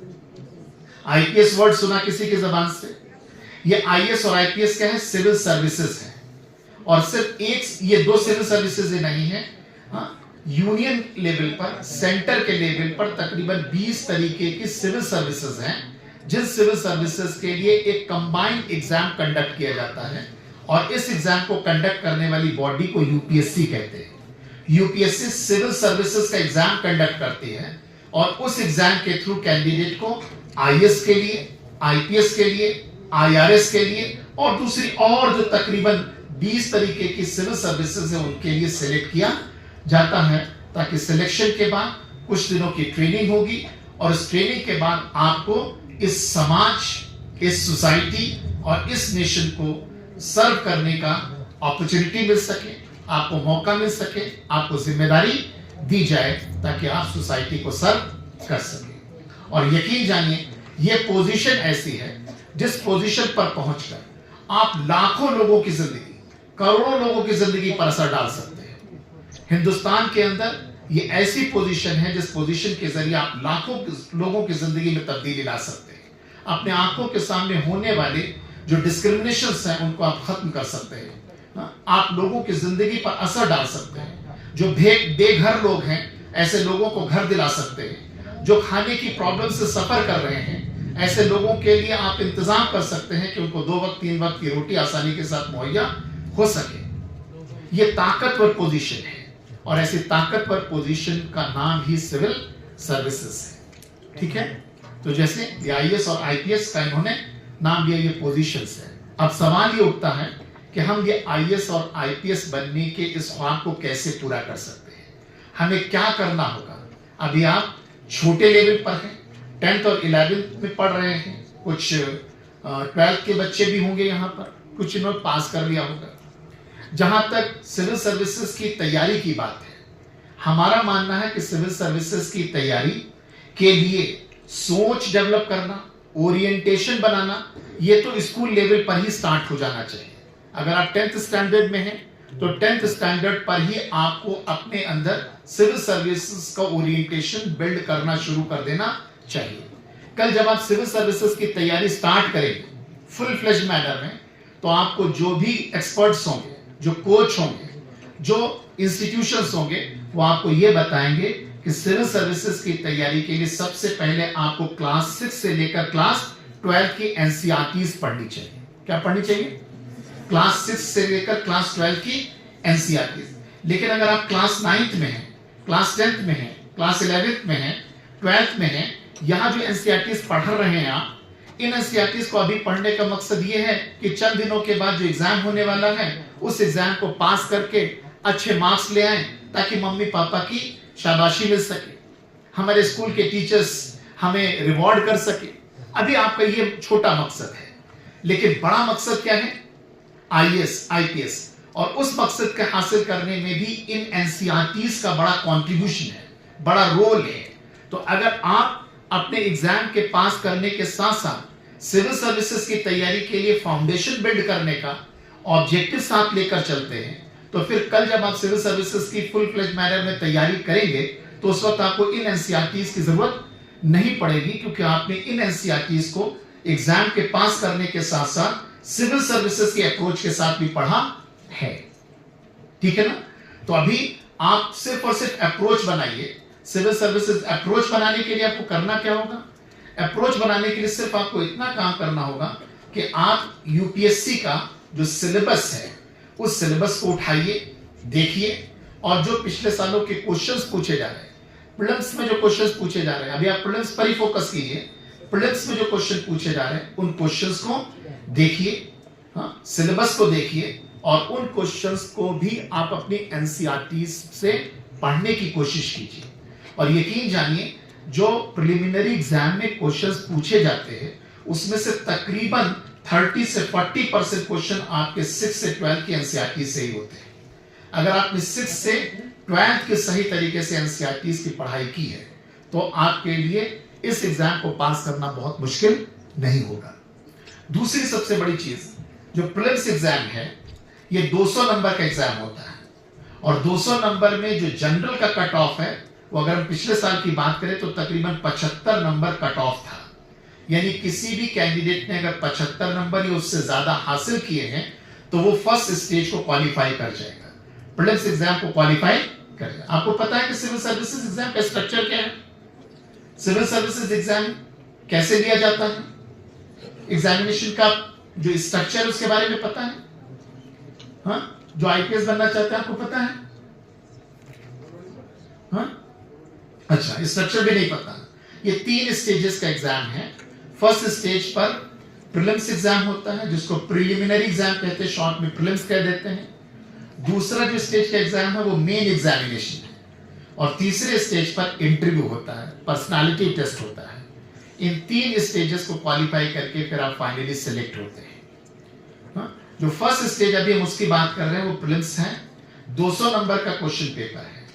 आईपीएस वर्ड सुना किसी के जबान से? ये आईएएस और आईपीएस क्या है? सिविल सर्विसेज है। और सिर्फ एक, ये दो सिविल सर्विसेज नहीं है, यूनियन लेवल पर, सेंटर के लेवल पर तकरीबन 20 तरीके की सिविल सर्विसेज हैं, जिन सिविल सर्विसेज के लिए एक कंबाइंड एग्जाम कंडक्ट किया जाता है और इस एग्जाम को कंडक्ट करने वाली बॉडी को यूपीएससी कहते हैं। यूपीएससी सिविल सर्विसेज का एग्जाम कंडक्ट करती है और उस एग्जाम के थ्रू कैंडिडेट को आईएएस के लिए, आईपीएस के लिए, आईआरएस के लिए और दूसरी और जो तकरीबन 20 तरीके की सिविल सर्विसेज है उनके लिए सिलेक्ट किया जाता है, ताकि सिलेक्शन के बाद कुछ दिनों की ट्रेनिंग होगी और इस ट्रेनिंग के बाद आपको इस समाज, इस सोसाइटी और इस नेशन को सर्व करने का अपॉर्चुनिटी मिल सके, आपको मौका मिल सके, आपको जिम्मेदारी दी जाए ताकि आप सोसाइटी को सर्व कर सके। और यकीन जानिए ये पोजीशन ऐसी है जिस पोजीशन पर पहुंचकर आप लाखों लोगों की जिंदगी, करोड़ों लोगों की जिंदगी पर असर डाल सकते हैं। हिंदुस्तान के अंदर ये ऐसी पोजीशन है जिस पोजीशन के जरिए आप लाखों लोगों की जिंदगी में तब्दीली ला सकते हैं। अपने आंखों के सामने होने वाले जो डिस्क्रिमिनेशंस हैं उनको आप खत्म कर सकते हैं। आप लोगों की जिंदगी पर असर डाल सकते हैं। जो बेघर लोग हैं ऐसे लोगों को घर दिला सकते हैं। जो खाने की प्रॉब्लम से सफर कर रहे हैं ऐसे लोगों के लिए आप इंतजाम कर सकते हैं कि उनको 2 वक्त 3 वक्त की रोटी आसानी के साथ मुहैया हो सके। ये ताकतवर पोजीशन है और ऐसी ताकतवर पोजीशन का नाम ही सिविल सर्विसेज है। ठीक है, तो जैसे ये आईएएस और आईपीएस का इन्होंने नाम दिया, ये पोजीशंस है। अब सवाल ये उठता है कि हम ये आईएएस और आईपीएस बनने के इस ख्वाब को कैसे पूरा कर सकते हैं, हमें क्या करना होगा। अभी आप छोटे लेवल पर हैं, 10th और 11th में पढ़ रहे हैं, कुछ 12th के बच्चे भी होंगे यहाँ पर, कुछ इन्होंने पास कर लिया होगा। जहां तक सिविल सर्विसेज की तैयारी की बात है, हमारा मानना है कि सिविल सर्विसेज की तैयारी के लिए सोच डेवलप करना, ओरिएंटेशन बनाना, ये तो स्कूल लेवल पर ही स्टार्ट हो जाना चाहिए। अगर आप 10th स्टैंडर्ड में हैं तो 10th स्टैंडर्ड पर ही आपको अपने अंदर सिविल सर्विसेज का ओरिएंटेशन बिल्ड करना शुरू कर देना चाहिए। कल जब आप सिविल सर्विसेज की तैयारी स्टार्ट करेंगे फुल फ्लेज मैनर में, तो आपको जो भी एक्सपर्ट्स होंगे, जो कोच होंगे, जो इंस्टीट्यूशंस होंगे, वो आपको ये बताएंगे कि सिविल सर्विसेज की तैयारी के लिए सबसे पहले आपको क्लास 6 से लेकर क्लास 12 की एनसीईआरटीज पढ़नी चाहिए। क्या पढ़नी चाहिए? क्लास 6 से लेकर क्लास 12 की एनसीईआरटीज। लेकिन अगर आप क्लास 9th में हैं, क्लास 10th में हैं, क्लास 11th में हैं, 12th में हैं, यहाँ जो एनसीईआरटीज पढ़ रहे हैं आप, इन एनसीईआरटीज को अभी पढ़ने का मकसद ये है कि चंद दिनों के बाद जो एग्जाम होने वाला है, उस एग्जाम को पास करके अच्छे मार्क्स ले आए, ताकि मम्मी पापा की शाबाशी मिल सके, हमारे स्कूल के टीचर्स हमें रिवॉर्ड कर सके। अभी आपका ये छोटा मकसद है, लेकिन बड़ा मकसद क्या है? IAS, IPS. और उस मकसद के हासिल करने में भी इन एनसीईआरटीज का बड़ा कंट्रीब्यूशन है, बड़ा रोल है। तो अगर आप अपने एग्जाम के पास करने के साथ साथ सिविल सर्विसेज की तैयारी के लिए फाउंडेशन बिल्ड करने का ऑब्जेक्टिव साथ लेकर चलते हैं, तो फिर कल जब आप सिविल सर्विसेज की फुल फ्लेज मैनर में तैयारी करेंगे, तो उस वक्त आपको इन एनसीईआरटीज की जरूरत नहीं पड़ेगी, क्योंकि आपने इन एनसीईआरटीज को एग्जाम के पास करने के साथ साथ सिविल सर्विसेज के अप्रोच के साथ भी पढ़ा है। ठीक है ना? तो अभी आप सिर्फ और सिर्फ अप्रोच बनाइए। सिविल सर्विसेज अप्रोच बनाने के लिए आपको करना क्या होगा? अप्रोच बनाने के लिए सिर्फ आपको इतना काम करना होगा कि आप यूपीएससी का जो सिलेबस है, उस सिलेबस को उठाइए, देखिए, और जो पिछले सालों के क्वेश्चंस पूछे जा रहे हैं, प्रीलिम्स में जो क्वेश्चंस पूछे जा रहे हैं, अभी आप प्रीलिम्स पर ही फोकस कीजिए, प्रीलिम्स में जो क्वेश्चन पूछे जा रहे हैं, उन क्वेश्चंस को देखिए, हाँ, सिलेबस को देखिए, और उन क्वेश्चंस को भी आप अपनी एनसीईआरटी से पढ़ने की कोशिश कीजिए। और यकीन जानिए, जो प्रिलिमिनरी एग्जाम में क्वेश्चंस पूछे जाते हैं, उसमें से तकरीबन 30 से 40% क्वेश्चन आपके 6 से 12 की एनसीईआरटी से ही होते हैं। अगर आपने 6 से 12 के सही तरीके से एनसीईआरटी की पढ़ाई की है, तो आपके लिए इस एग्जाम को पास करना बहुत मुश्किल नहीं होगा। दूसरी सबसे बड़ी चीज, जो प्रीलिम्स एग्जाम है, ये 200 नंबर का एग्जाम होता है, और 200 नंबर में जो जनरल का कट ऑफ है, वो अगर हम पिछले साल की बात करें तो तकरीबन 75 नंबर कट ऑफ था। यानी किसी भी कैंडिडेट ने अगर 75 नंबर या उससे ज्यादा हासिल किए हैं, तो वो फर्स्ट स्टेज को क्वालिफाई कर जाएगा, प्रीलिम्स एग्जाम को क्वालिफाई कर जाएगा। आपको पता है कि सिविल सर्विसेज एग्जाम का स्ट्रक्चर क्या है? सिविल सर्विसेज एग्जाम कैसे लिया जाता है? एग्जामिनेशन का जो स्ट्रक्चर उसके बारे में पता है? हाँ, जो आईपीएस बनना चाहते हैं आपको पता है? हाँ, अच्छा, स्ट्रक्चर भी नहीं पता। ये 3 स्टेजेस का एग्जाम है। फर्स्ट स्टेज पर प्रीलिम्स एग्जाम होता है, जिसको प्रिलिमिनरी एग्जाम कहते हैं, शॉर्ट में प्रीलिम्स कह देते हैं। दूसरा जो स्टेज का एग्जाम है वो मेन एग्जामिनेशन है, और तीसरे स्टेज पर इंटरव्यू होता है, पर्सनालिटी टेस्ट होता है। इन 3 स्टेजेस को क्वालिफाई करके फिर आप फाइनली सिलेक्ट होते हैं। हाँ? जो फर्स्ट स्टेज अभी हम उसकी बात कर रहे हैं वो प्रीलिम्स है, 200 नंबर का क्वेश्चन पेपर है।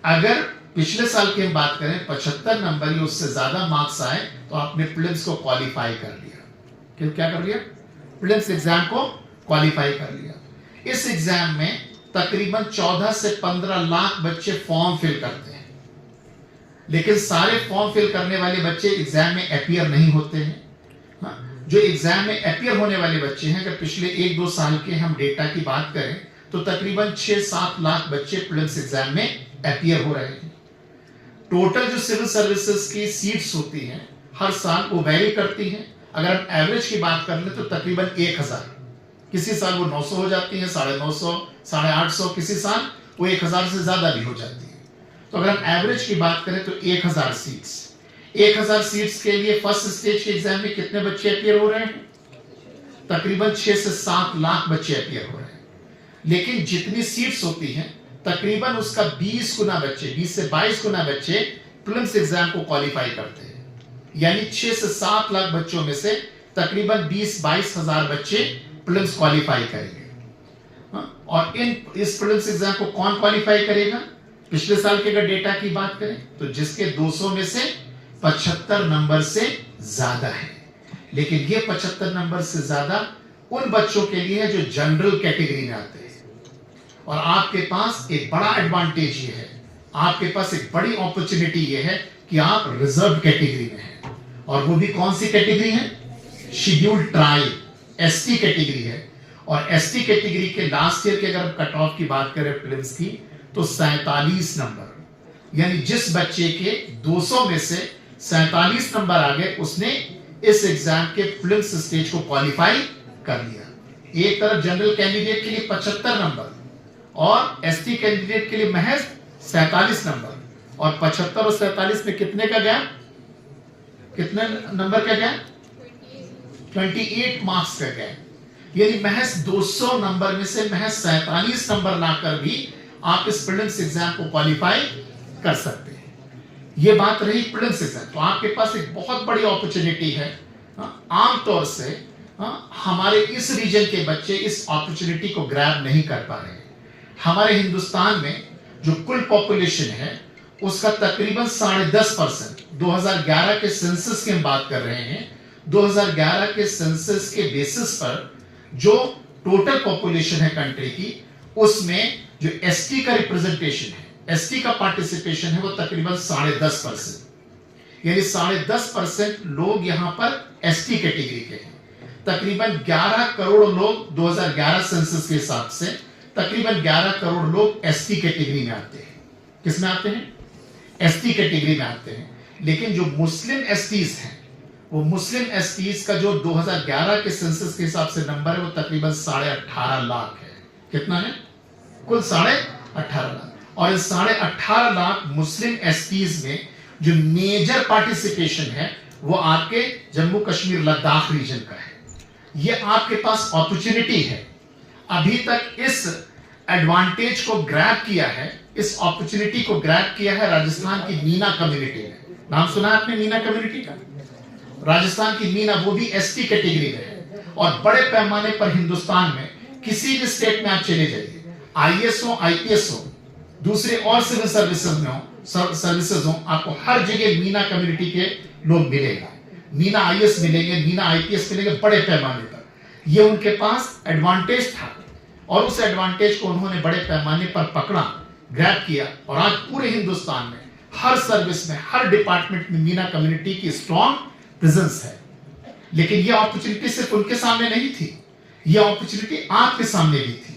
अगर पिछले साल की हम बात करें 75 नंबर या उससे ज्यादा मार्क्स आए, तो आपने प्रीलिम्स को क्वालिफाई कर लिया। क्या कर लिया? प्रीलिम्स एग्जाम को क्वालिफाई कर लिया। इस एग्जाम में तकरीबन 14 से 15 लाख बच्चे फॉर्म फिल करते हैं, लेकिन सारे फॉर्म फिल करने वाले बच्चे एग्जाम में अपीयर नहीं होते हैं। हाँ, जो एग्जाम में अपीयर होने वाले बच्चे हैं, अगर पिछले 1-2 साल के हम डेटा की बात करें, तो तकरीबन 6-7 लाख बच्चे प्रीलिम्स एग्जाम में अपीयर हो रहे हैं। टोटल जो सिविल सर्विसेज की सीट्स होती हैं हर साल वो वैरी करती हैं। अगर हम एवरेज की बात कर लें तो तकरीबन 1000, किसी साल वो 900 हो जाती है, 950, 850, किसी साल वो 1000 से ज्यादा भी हो जाती है। तो अगर हम एवरेज की बात करें तो 1000 सीट्स, 1000 सीट्स के लिए फर्स्ट स्टेज के एग्जाम में कितने बच्चे अपीयर हो रहे हैं? तकरीबन 6 से 7 लाख बच्चे अपीयर हो रहे हैं। लेकिन जितनी सीट्स होती हैं, तकरीबन उसका 20 गुना बच्चे, 20 से 22 गुना बच्चे प्रीलिम्स एग्जाम को क्वालिफाई करते हैं, यानी 6 से 7 लाख बच्चों में से तकरीबन 20-22 हजार बच्चे प्रीलिम्स क्वालिफाई करेंगे। और इस प्रीलिम्स एग्जाम को कौन क्वालिफाई करेगा? पिछले साल के अगर डेटा की बात करें तो जिसके 200 में से 75 नंबर से ज्यादा है। लेकिन ये 75 नंबर से ज्यादा उन बच्चों के लिए है जो जनरल कैटेगरी में आते हैं। और आपके पास एक बड़ा एडवांटेज ये है, आपके पास एक बड़ी अपॉर्चुनिटी ये है कि आप रिजर्व कैटेगरी में हैं। और वो भी कौन सी कैटेगरी है? शेड्यूल्ड ट्राइब, एसटी कैटेगरी है। और एसटी कैटेगरी के लास्ट ईयर के अगर कट ऑफ की बात करें प्रीलिम्स की तो 47 नंबर, यानी जिस बच्चे के 200 में से 47 नंबर आ गए उसने इस एग्जाम के प्रीलिम्स स्टेज को क्वालिफाई कर लिया। एक तरफ जनरल कैंडिडेट के लिए 75 नंबर और एसटी कैंडिडेट के लिए महज 47 नंबर, और 75 और 47 में कितने का गैप? कितने नंबर का गैप? 28 मार्क्स का गैप। यानी महज 200 नंबर में से महज 47 नंबर लाकर भी आप इस प्रीलिम्स एग्जाम को क्वालिफाई कर सकते हैं। ये बात रही प्रीलिम्स एग्जाम। तो आपके पास एक बहुत बड़ी अपॉर्चुनिटी है। आमतौर से हमारे इस रीजन के बच्चे इस अपॉर्चुनिटी को ग्रैब नहीं कर पा रहे हैं। हमारे हिंदुस्तान में जो कुल पॉपुलेशन है उसका तकरीबन 10.5%, 2011 के सेंसस की हम बात कर रहे हैं, 2011 के सेंसस के बेसिस पर जो टोटल पॉपुलेशन है कंट्री की, उसमें जो एसटी का रिप्रेजेंटेशन है, एसटी का पार्टिसिपेशन है वो तकरीबन 10.5%, यानी 10.5% लोग यहां पर एसटी कैटेगरी के हैं। तकरीबन 11 करोड़ लोग 2011 सेंसस के हिसाब से तकरीबन 11 करोड़ लोग एसटी कैटेगरी में आते हैं। किस में आते हैं? एसटी कैटेगरी में आते हैं। लेकिन जो मुस्लिम एसटीज हैं, वो मुस्लिम एसटीज का जो 2011 के सेंसस के हिसाब से नंबर है वो तकरीबन 18.5 लाख है। कितना है? कुल 18.5 लाख। और इस 18.5 लाख मुस्लिम एसटीज में जो मेजर पार्टिसिपेशन है वो आपके जम्मू कश्मीर लद्दाख रीजन का है। ये आपके पास अपॉर्चुनिटी है। अभी तक इस एडवांटेज को ग्रैब किया है, इस अपॉर्चुनिटी को ग्रैब किया है राजस्थान की मीना कम्युनिटी ने। नाम सुना है आपने मीना कम्युनिटी का? राजस्थान की मीना, वो भी एसटी कैटेगरी में है। और बड़े पैमाने पर हिंदुस्तान में किसी भी स्टेट में आप चले जाइए, आईएएस हो, आईपीएस हो, दूसरे और सिविल सर्विसेज हो, आपको हर जगह मीना कम्युनिटी के लोग मिलेगा। मीना आईएएस मिलेंगे, मीना आईपीएस मिलेंगे बड़े पैमाने पर। ये उनके पास एडवांटेज था और उस एडवांटेज को उन्होंने बड़े पैमाने पर पकड़ा, ग्रैब किया। और आज पूरे हिंदुस्तान में हर सर्विस में, हर डिपार्टमेंट में मीना कम्युनिटी की स्ट्रॉन्ग प्रेजेंस है। लेकिन यह अपॉर्चुनिटी सिर्फ उनके सामने नहीं थी, यह अपॉर्चुनिटी आपके सामने भी थी।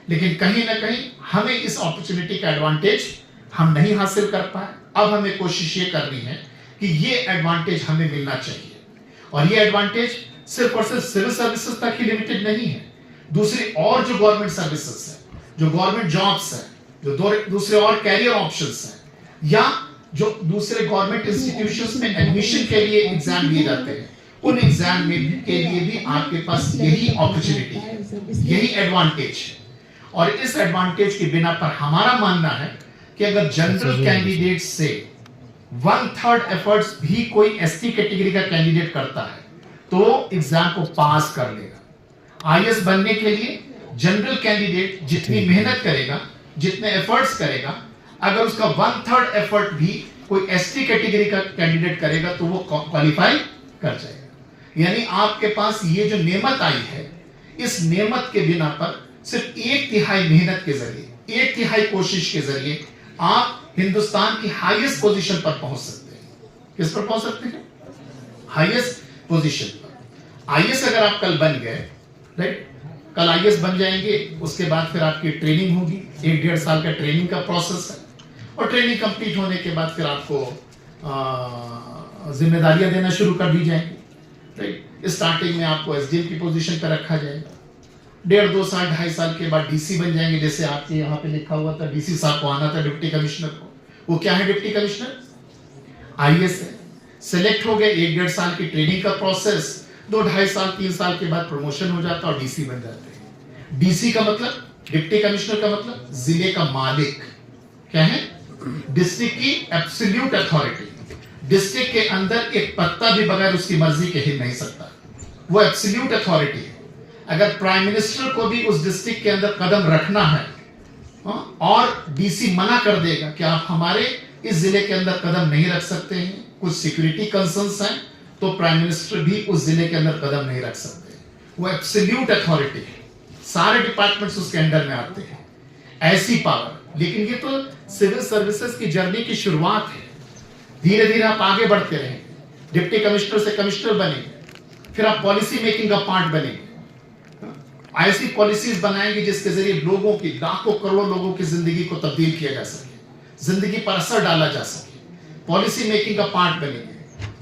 लेकिन कहीं ना कहीं हमें इस अपॉर्चुनिटी का एडवांटेज हम नहीं हासिल कर पाए। अब हमें कोशिश ये करनी है कि ये एडवांटेज हमें मिलना चाहिए। और ये एडवांटेज सिर्फ और सिर्फ सिविल सर्विसेज तक ही लिमिटेड नहीं है। दूसरी और जो गवर्नमेंट सर्विसेज है, जो गवर्नमेंट जॉब्स है, जो दूसरे और कैरियर ऑप्शंस हैं, या जो दूसरे गवर्नमेंट इंस्टीट्यूशंस में एडमिशन के लिए एग्जाम दिए जाते हैं, उन एग्जाम में के लिए भी आपके पास यही अपॉर्चुनिटी है, यही एडवांटेज है। और इस एडवांटेज के बिना पर हमारा मानना है कि अगर जनरल कैंडिडेट से 1/3 एफर्ट्स भी कोई एसटी कैटेगरी का कैंडिडेट करता है तो एग्जाम को पास कर लेगा। आईएएस बनने के लिए जनरल कैंडिडेट जितनी मेहनत करेगा, जितने एफर्ट्स करेगा, अगर उसका 1/3 एफर्ट भी कोई एसटी कैटेगरी का कैंडिडेट करेगा तो वो क्वालिफाई कर जाएगा। यानी आपके पास ये जो नेमत आई है, इस नेमत के बिना पर सिर्फ 1/3 मेहनत के जरिए, 1/3 कोशिश के जरिए आप हिंदुस्तान की हाईएस्ट पोजीशन पर पहुंच सकते हैं। किस पर पहुंच सकते हैं? हाईएस्ट पोजीशन पर। आईएएस अगर आप कल बन गए, राइट, कल आईएएस बन जाएंगे, उसके बाद फिर आपकी ट्रेनिंग होगी, 1-1.5 साल का ट्रेनिंग का प्रोसेस है। और ट्रेनिंग कंप्लीट होने के बाद फिर आपको जिम्मेदारियां देना शुरू कर दी जाएंगी, राइट। स्टार्टिंग में आपको एसडीएम की पोजीशन पर रखा जाएगा। 1.5-2 साल 2.5 साल के बाद डीसी बन जाएंगे, जैसे आपके यहाँ पे लिखा हुआ था डीसी साहब को आना था, डिप्टी कमिश्नर को। वो क्या है डिप्टी कमिश्नर? आईएएस है। सिलेक्ट हो गए, 1-1.5 साल की ट्रेनिंग का प्रोसेस, 2-2.5 साल 3 साल के बाद प्रमोशन हो जाता है और डीसी बन जाते हैं। डीसी का मतलब, डिप्टी कमिश्नर का मतलब जिले का मालिक। क्या है? डिस्ट्रिक्ट की एब्सोल्यूट अथॉरिटी, डिस्ट्रिक्ट के अंदर एक पत्ता भी बगैर उसकी मर्जी के हिल नहीं सकता, वो एब्सोल्यूट अथॉरिटी है। अगर प्राइम मिनिस्टर को भी उस डिस्ट्रिक्ट के अंदर कदम रखना है और डीसी मना कर देगा कि आप हमारे इस जिले के अंदर कदम नहीं रख सकते हैं, कुछ सिक्योरिटी कंसर्न्स हैं, तो प्राइम मिनिस्टर भी उस जिले के अंदर कदम नहीं रख सकते। वो एब्सोल्यूट अथॉरिटी है, सारे डिपार्टमेंट्स उसके अंडर में आते हैं, ऐसी पावर। लेकिन ये तो सिविल सर्विसेज की जर्नी की शुरुआत है, धीरे धीरे आप आगे बढ़ते रहेंगे, डिप्टी कमिश्नर से कमिश्नर बनेंगे, फिर आप पॉलिसी मेकिंग का पार्ट बनेंगे, ऐसी पॉलिसीज बनाएंगे जिसके जरिए लोगों की, लाखों करोड़ों लोगों की जिंदगी को तब्दील किया जा सके, जिंदगी पर असर डाला जा सके, पॉलिसी मेकिंग का पार्ट बनेंगे।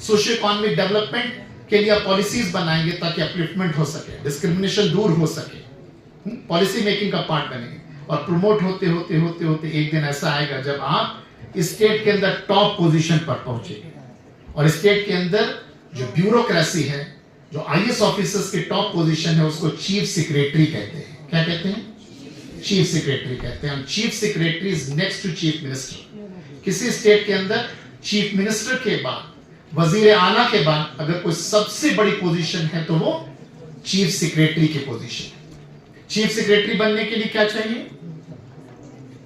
सोशियो इकोनॉमिक डेवलपमेंट के लिए पॉलिसीज बनाएंगे ताकि अपलिफ्टमेंट हो सके, डिस्क्रिमिनेशन दूर हो सके, पॉलिसी मेकिंग का पार्ट बनेंगे। और प्रमोट होते होते होते होते एक दिन ऐसा आएगा जब आप स्टेट के अंदर टॉप पोजीशन पर पहुंचेंगे, और स्टेट के अंदर जो ब्यूरोक्रेसी है, जो आईएएस ऑफिसर्स के टॉप पोजीशन है, उसको चीफ सेक्रेटरी कहते हैं। क्या कहते हैं? चीफ सेक्रेटरी कहते हैं। Chief secretary is next to chief minister. किसी स्टेट के अंदर चीफ मिनिस्टर के बाद, वजीर आला के बाद अगर कोई सबसे बड़ी पोजीशन है तो वो चीफ सेक्रेटरी की पोजीशन है। चीफ सेक्रेटरी बनने के लिए क्या चाहिए?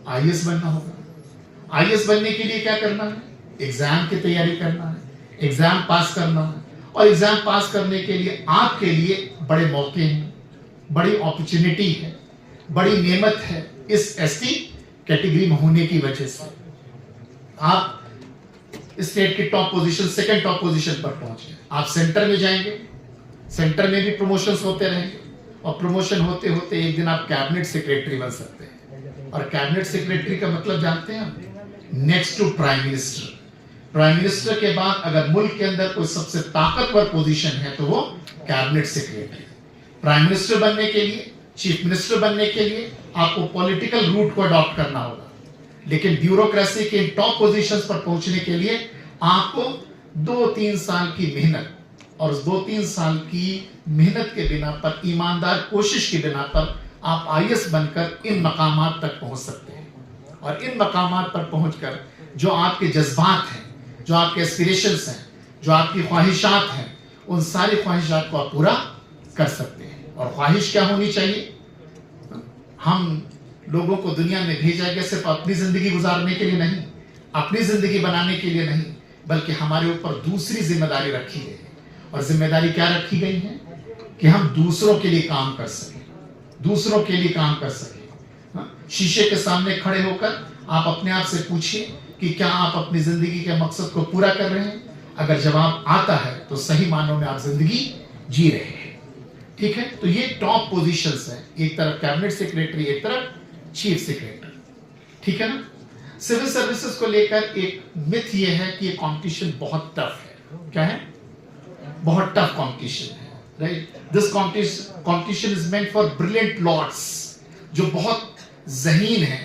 आईएएस बनना होगा। आईएएस बनने के लिए क्या करना है? एग्जाम की तैयारी करना है, एग्जाम पास करना है, और एग्जाम पास करने के लिए आपके लिए बड़े मौके हैं, बड़ी अपॉर्चुनिटी है, बड़ी नेमत है इस एसटी कैटेगरी में होने की वजह से। आप स्टेट की top position, second top position पर पहुंचे, आप सेंटर में जाएंगे, सेंटर में भी प्रमोशंस होते रहेंगे, और प्रमोशन होते होते एक दिन आप कैबिनेट सेक्रेटरी बन सकते हैं। और कैबिनेट सेक्रेटरी का मतलब जानते हैं आप? Next to prime minister. Prime minister के बाद अगर मुल्क के अंदर कोई सबसे ताकतवर पोजीशन है तो वो कैबिनेट सेक्रेटरी। प्राइम मिनिस्टर बनने के लिए, चीफ मिनिस्टर बनने के लिए आपको पॉलिटिकल रूट को अडॉप्ट करना होगा, लेकिन ब्यूरोक्रेसी के टॉप पोजीशंस पर पहुंचने के लिए आपको 2-3 साल की मेहनत, और उस 2-3 साल की मेहनत के बिना पर, ईमानदार कोशिश की बिना पर आप आईएएस बनकर इन मकामात तक पहुंच सकते हैं। और इन मकामात पर पहुंचकर जो आपके जज्बात हैं, जो आपके एस्पिरेशंस हैं, जो आपकी ख्वाहिशात हैं, उन सारी ख्वाहिशात को आप पूरा कर सकते हैं। और ख्वाहिश क्या होनी चाहिए? हम लोगों को दुनिया में भेजा गया सिर्फ अपनी जिंदगी गुजारने के लिए नहीं, अपनी जिंदगी बनाने के लिए नहीं, बल्कि हमारे ऊपर दूसरी जिम्मेदारी रखी गई है। और जिम्मेदारी क्या रखी गई है? कि हम दूसरों के लिए काम कर सकें, दूसरों के लिए काम कर सकें। शीशे के सामने खड़े होकर आप अपने आप से पूछिए कि क्या आप अपनी जिंदगी के मकसद को पूरा कर रहे हैं? अगर जवाब आता है तो सही मानों में आप जिंदगी जी रहे हैं। ठीक है, तो ये टॉप पोजीशंस हैं, एक तरफ कैबिनेट सेक्रेटरी, एक तरफ चीफ सेक्रेटरी। ठीक है ना? सिविल सर्विसेज को लेकर एक मिथ ये है कि ये कंपटीशन बहुत टफ है। क्या है? बहुत टफ कंपटीशन है, right? This competition is meant for brilliant lots, जो बहुत ज़हीन है,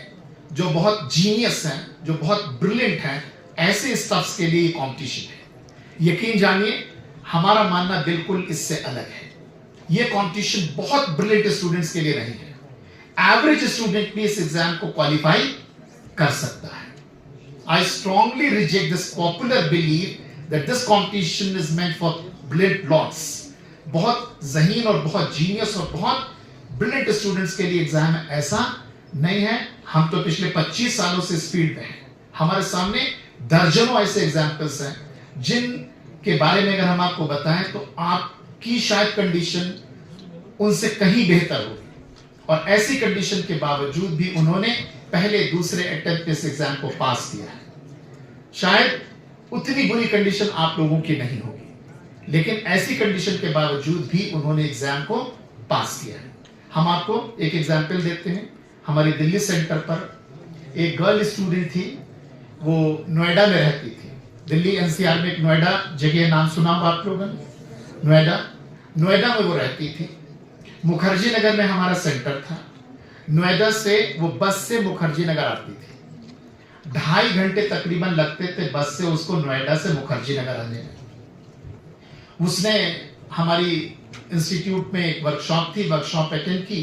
जो बहुत जीनियस हैं, जो बहुत ब्रिलियंट हैं, ऐसे स्टाफ्स के लिए कंपटीशन है। यकीन जानिए, हमारा मानना बिल्कुल इससे अलग है। ये कंपटीशन बहुत ब्रिलियंट स्टूडेंट्स के लिए नहीं है। एवरेज स्टूडेंट भी इस एग्जाम को क्वालिफाई कर सकता है। I strongly reject this popular believe that this competition is meant for brilliant lots. बहुत ज़हीन और बहुत जीनियस और बहुत ब्रिलियंट स्टूडेंट्स के लिए एग्जाम ऐसा नहीं है। हम तो पिछले 25 सालों से इस फील्ड में हैं, हमारे सामने दर्जनों ऐसे एग्जाम्पल्स हैं जिन के बारे में अगर हम आपको बताएं तो आपकी शायद कंडीशन उनसे कहीं बेहतर होगी। और ऐसी कंडीशन के बावजूद भी उन्होंने पहले दूसरे अटेम्प्ट में इस एग्जाम को पास किया है। शायद उतनी बुरी कंडीशन आप लोगों की नहीं होगी, लेकिन ऐसी कंडीशन के बावजूद भी उन्होंने एग्जाम को पास किया है। हम आपको एक एग्जाम्पल देते हैं। हमारी दिल्ली सेंटर पर एक गर्ल स्टूडेंट थी, वो नोएडा में रहती थी। दिल्ली एनसीआर में एक नोएडा जगह, नाम सुना हो आप लोगों ने? नोएडा में वो रहती थी। मुखर्जी नगर में हमारा सेंटर था। नोएडा से वो बस से मुखर्जी नगर आती थी। 2.5 घंटे तकरीबन लगते थे बस से उसको नोएडा से मुखर्जी नगर आने में। उसने हमारी इंस्टीट्यूट में एक वर्कशॉप थी, वर्कशॉप अटेंड की,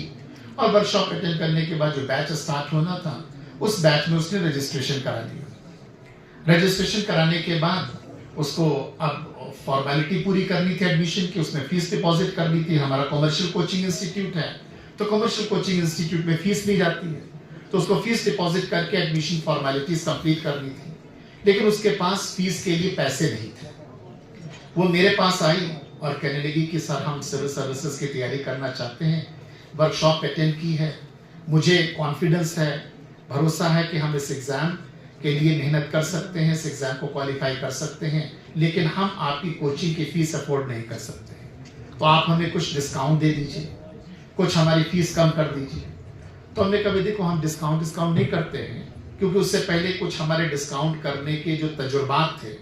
और वर्कशॉप अटेंड करने के बाद जो बैच स्टार्ट होना था, उस बैच में उसने रजिस्ट्रेशन करा दिया। रजिस्ट्रेशन कराने के बाद उसको अब फॉर्मेलिटी पूरी करनी थी एडमिशन की, उसमें फीस डिपॉजिट करनी थी। हमारा कॉमर्शियल कोचिंग इंस्टीट्यूट है, तो कॉमर्शियल कोचिंग इंस्टीट्यूट में फीस नहीं जाती है, तो उसको फीस डिपॉजिट करके एडमिशन फॉर्मेलिटीज कंप्लीट करनी थी। लेकिन उसके पास फीस के लिए पैसे नहीं थे। वो मेरे पास आई और कहने लगी कि सर हम सिविल सर्विसेज की तैयारी करना चाहते हैं, वर्कशॉप अटेंड की है, मुझे कॉन्फिडेंस है, भरोसा है कि हम इस एग्ज़ाम के लिए मेहनत कर सकते हैं, इस एग्ज़ाम को क्वालिफाई कर सकते हैं, लेकिन हम आपकी कोचिंग की फीस अफोर्ड नहीं कर सकते, तो आप हमें कुछ डिस्काउंट दे दीजिए, कुछ हमारी फीस कम कर दीजिए। तो हमने कभी देखो हम डिस्काउंट नहीं करते हैं, क्योंकि उससे पहले कुछ हमारे डिस्काउंट करने के जो तजुर्बात थे,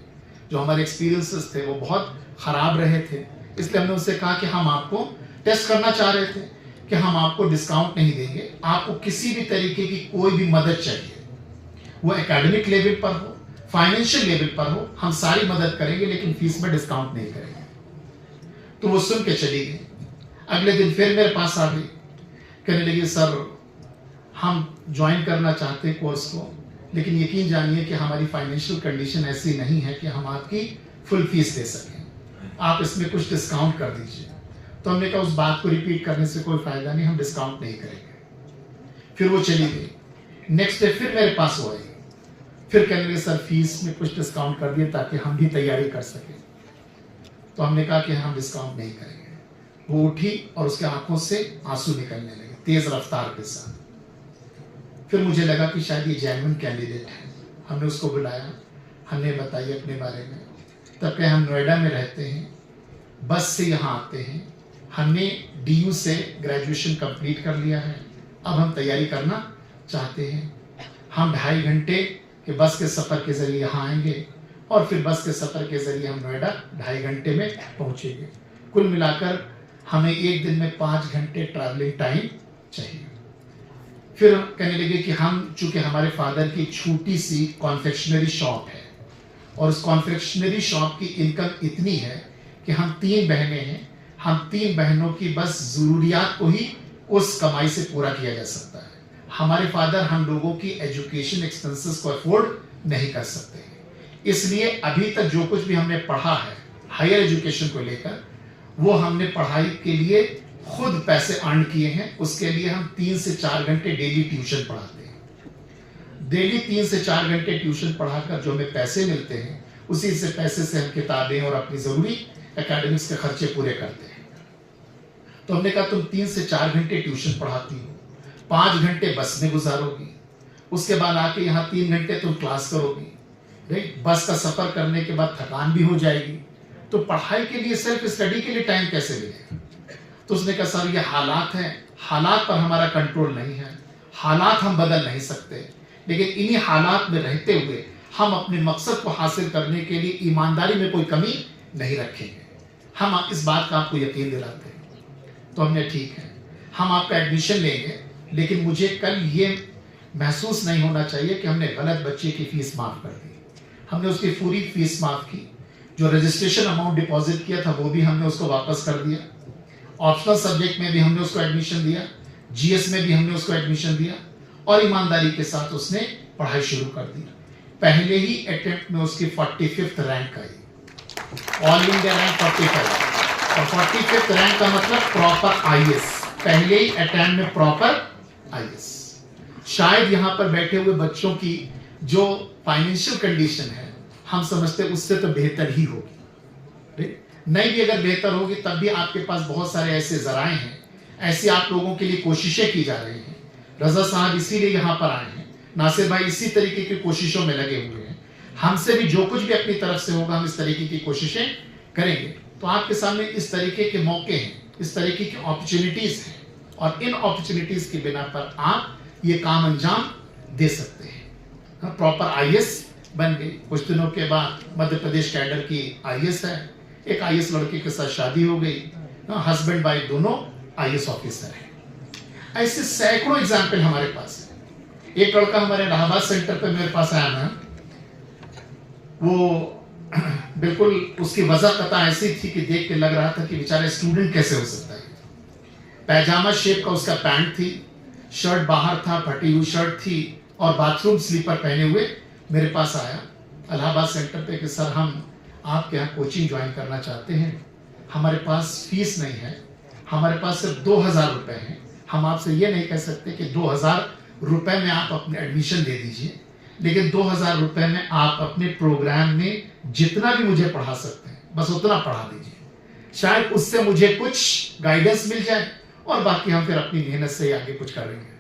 जो हमारे एक्सपीरियंसेस थे, वो बहुत ख़राब रहे थे। इसलिए हमने उससे कहा कि हम आपको टेस्ट करना चाह रहे थे कि हम आपको डिस्काउंट नहीं देंगे, आपको किसी भी तरीके की कोई भी मदद चाहिए, वो एकेडमिक लेवल पर हो, फाइनेंशियल लेवल पर हो, हम सारी मदद करेंगे, लेकिन फीस में डिस्काउंट नहीं करेंगे। तो वो सुन के चली गई। अगले दिन फिर मेरे पास आ गई, कहने लगी सर हम ज्वाइन करना चाहते हैं कोर्स को, लेकिन यकीन जानिए कि हमारी फाइनेंशियल कंडीशन ऐसी नहीं है कि हम आपकी फुल फीस दे सकें, आप इसमें कुछ डिस्काउंट कर दीजिए। तो हमने कहा उस बात को रिपीट करने से कोई फायदा नहीं, हम डिस्काउंट नहीं करेंगे। फिर वो चली गई। नेक्स्ट डे फिर मेरे पास वो आई, फिर कहने लगे सर फीस में कुछ डिस्काउंट कर दिए ताकि हम भी तैयारी कर सकें। तो हमने कहा कि हम डिस्काउंट नहीं करेंगे। वो उठी और उसके आंखों से आंसू निकलने लगे तेज रफ्तार के साथ। फिर मुझे लगा कि शायद ये जेन्युइन कैंडिडेट है। हमने उसको बुलाया, हमने बताई अपने बारे में। तब कहे हम नोएडा में रहते हैं, बस से यहाँ आते हैं, हमने DU से ग्रेजुएशन कंप्लीट कर लिया है, अब हम तैयारी करना चाहते हैं। हम 2.5 घंटे के बस के सफ़र के ज़रिए यहाँ आएंगे और फिर बस के सफ़र के ज़रिए हम नोएडा 2.5 घंटे में पहुँचेंगे। कुल मिलाकर हमें एक दिन में 5 घंटे ट्रैवलिंग टाइम चाहिए। फिर कहने लगे कि हम चूँकि हमारे फादर की छोटी सी कॉन्फेक्शनरी शॉप है और उस कॉन्फेक्शनरी शॉप की इनकम इतनी है कि हम 3 बहनें हैं, हम 3 बहनों की बस ज़रूरियात को ही उस कमाई से पूरा किया जा सकता है। हमारे फादर हम लोगों की एजुकेशन एक्सपेंसेस को अफोर्ड नहीं कर सकते, इसलिए अभी तक जो कुछ भी हमने पढ़ा है हायर एजुकेशन को लेकर, वो हमने पढ़ाई के लिए खुद पैसे अर्न किए हैं। उसके लिए हम 3 से 4 घंटे डेली ट्यूशन पढ़ाते हैं। डेली 3 से 4 घंटे ट्यूशन पढ़ाकर जो हमें पैसे मिलते हैं, उसी से पैसे से हम किताबें और अपनी ज़रूरी एकेडमिक्स के खर्चे पूरे करते हैं। तो हमने कहा तुम 3 से 4 घंटे ट्यूशन पढ़ाती हो, 5 घंटे बस में गुजारोगी, उसके बाद आके यहाँ 3 घंटे तुम क्लास करोगी, राइट। बस का सफ़र करने के बाद थकान भी हो जाएगी, तो पढ़ाई के लिए, सेल्फ स्टडी के लिए टाइम कैसे मिलेगा? तो उसने कहा सर ये हालात हैं, हालात पर हमारा कंट्रोल नहीं है, हालात हम बदल नहीं सकते, लेकिन इन्हीं हालात में रहते हुए हम अपने मकसद को हासिल करने के लिए ईमानदारी में कोई कमी नहीं रखेंगे। हम इस बात का आपको यकीन दिलाते हैं। तो हमने ठीक है, हम आपका एडमिशन लेंगे, लेकिन मुझे कल ये महसूस नहीं होना चाहिए कि हमने गलत बच्चे की फीस माफ़ कर दी। हमने उसकी पूरी फीस माफ़ की, जो रजिस्ट्रेशन अमाउंट डिपॉजिट किया था वो भी हमने उसको वापस कर दिया, ऑप्शनल सब्जेक्ट में भी हमने उसको एडमिशन दिया, GS में भी हमने उसको एडमिशन दिया, और ईमानदारी के साथ उसने पढ़ाई शुरू कर दी। पहले ही अटेम्प्ट में उसकी 45th रैंक आई, ऑल इंडिया रैंक 45, और 45th रैंक का मतलब प्रॉपर IAS, पहले ही अटेम्प्ट में प्रॉपर IAS। शायद यहाँ पर बैठे हुए बच्चों की जो फाइनेंशियल कंडीशन है, हम समझते उससे तो बेहतर ही होगी, नहीं भी अगर बेहतर होगी तब भी आपके पास बहुत सारे ऐसे जराए हैं, ऐसी आप लोगों के लिए कोशिशें की जा रही हैं। रजा साहब इसीलिए यहाँ पर आए हैं, नासिर भाई इसी तरीके की कोशिशों में लगे हुए हैं। हमसे भी जो कुछ भी अपनी तरफ से होगा हम इस तरीके की कोशिशें करेंगे। तो आपके सामने इस तरीके के मौके हैं, इस तरीके की अपॉर्चुनिटीज हैं, और इन अपॉर्चुनिटीज की बिना पर आप ये काम अंजाम दे सकते हैं। प्रॉपर IAS बन गई। कुछ दिनों के बाद मध्य प्रदेश कैडर की IAS है, एक IAS लड़के के साथ शादी हो गई, हस्बैंड वाइफ दोनों IAS ऑफिसर हैं। ऐसे सैकड़ों एग्जाम्पल हमारे पास है। एक लड़का हमारे इलाहाबाद सेंटर पे मेरे पास आया ना, वो बिल्कुल उसकी वजह कता ऐसी थी कि देख के लग रहा था कि बेचारा स्टूडेंट कैसे हो सकता है। पैजामा शेप का उसका पैंट थी, शर्ट बाहर था, फटी हुई शर्ट थी, और बाथरूम स्लीपर पहने हुए मेरे पास आया। इलाहाबाद सेंटर पे कि सर हम आपके यहाँ कोचिंग ज्वाइन करना चाहते हैं, हमारे पास फीस नहीं है, हमारे पास सिर्फ 2000 रुपये हैं, हम आपसे ये नहीं कह सकते कि 2000 रुपये में आप अपने एडमिशन दे दीजिए, लेकिन 2000 रुपये में आप अपने प्रोग्राम में जितना भी मुझे पढ़ा सकते हैं बस उतना पढ़ा दीजिए, शायद उससे मुझे कुछ गाइडेंस मिल जाए और बाकी हम फिर अपनी मेहनत से आगे कुछ करेंगे।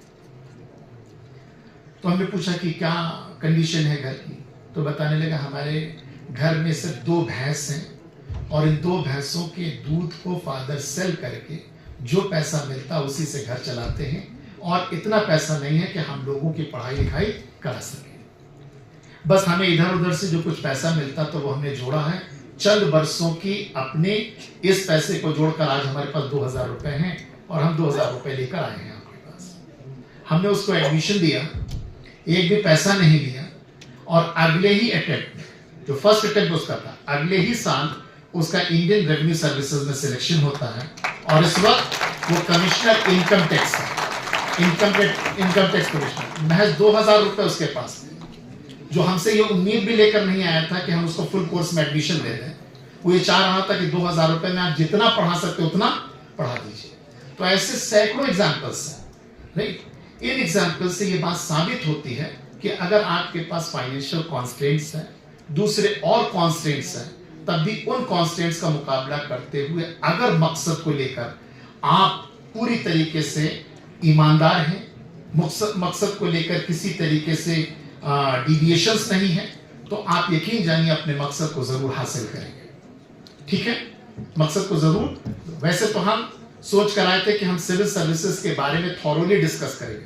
तो हमने पूछा कि क्या कंडीशन है घर की, तो बताने लगा हमारे घर में सिर्फ 2 भैंस हैं और इन 2 भैंसों के दूध को फादर सेल करके जो पैसा मिलता उसी से घर चलाते हैं और इतना पैसा नहीं है कि हम लोगों की पढ़ाई लिखाई करा सकें। बस हमें इधर उधर से जो कुछ पैसा मिलता तो वो हमने जोड़ा है, चंद वर्षों की अपने इस पैसे को जोड़कर आज हमारे पास 2000 रुपए हैं और हम 2000 रुपए लेकर आए हैं आपके पास। हमने उसको एडमिशन दिया, एक भी पैसा नहीं लिया और अगले ही अटेम्प्ट, जो फर्स्ट अटेम्प्ट उसका था, अगले ही साल उसका इंडियन रेवेन्यू सर्विसेज में सिलेक्शन होता है और इस वक्त वो कमिश्नर इनकम टैक्स है, इनकम टैक्स कमिश्नर। महज 2000 रुपए उसके पास थे, जो हमसे ये उम्मीद भी लेकर नहीं आया था कि हम उसको फुल कोर्स में एडमिशन दे दें। वो ये चाह रहा था कि 2000 रुपए में आप जितना पढ़ा सकते उतना पढ़ा दीजिए। तो ऐसे सैकड़ों एग्जाम्पल्स हैं, राइट। इन एग्जाम्पल से ये बात साबित होती है कि अगर आपके पास फाइनेंशियल कॉन्स्ट्रेंट्स हैं, दूसरे और कॉन्स्ट्रेंट्स हैं, तब भी उन कॉन्स्ट्रेंट्स का मुकाबला करते हुए अगर मकसद को लेकर आप पूरी तरीके से ईमानदार हैं, मकसद को लेकर किसी तरीके से डिविएशंस नहीं है, तो आप यकीन जानिए अपने मकसद को जरूर हासिल करेंगे। ठीक है, मकसद को जरूर। वैसे तो हम सोच कर आए थे कि हम सिविल सर्विसेज के बारे में थॉरोली डिस्कस करेंगे,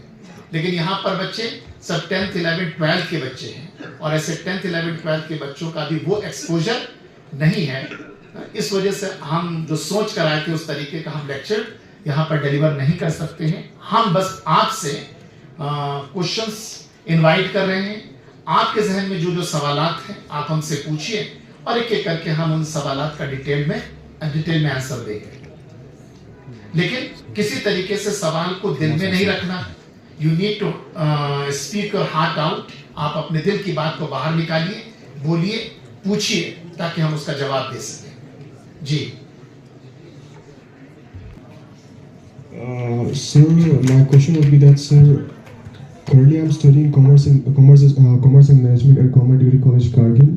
लेकिन यहाँ पर बच्चे सब 10th 11th 12th के बच्चे हैं और ऐसे 10th 11th 12th के बच्चों का भी वो एक्सपोजर नहीं है। इस वजह से हम जो सोच कर आए थे उस तरीके का हम लेक्चर यहाँ पर डिलीवर नहीं कर सकते हैं। हम बस आपसे क्वेश्चंस इनवाइट कर रहे हैं। आपके जहन में जो जो सवालात हैं आप हमसे पूछिए और एक एक करके हम उन सवालात का डिटेल में आंसर देंगे। लेकिन किसी तरीके से सवाल को दिल में नहीं रखना। You need to speak your heart out. आप अपने दिल की बात को बाहर निकालिए, बोलिए, पूछिए, ताकि हम उसका जवाब दे सकें। जी sir, my question would be that, sir, currently I'm studying commerce and management at Government Degree College, Kargil.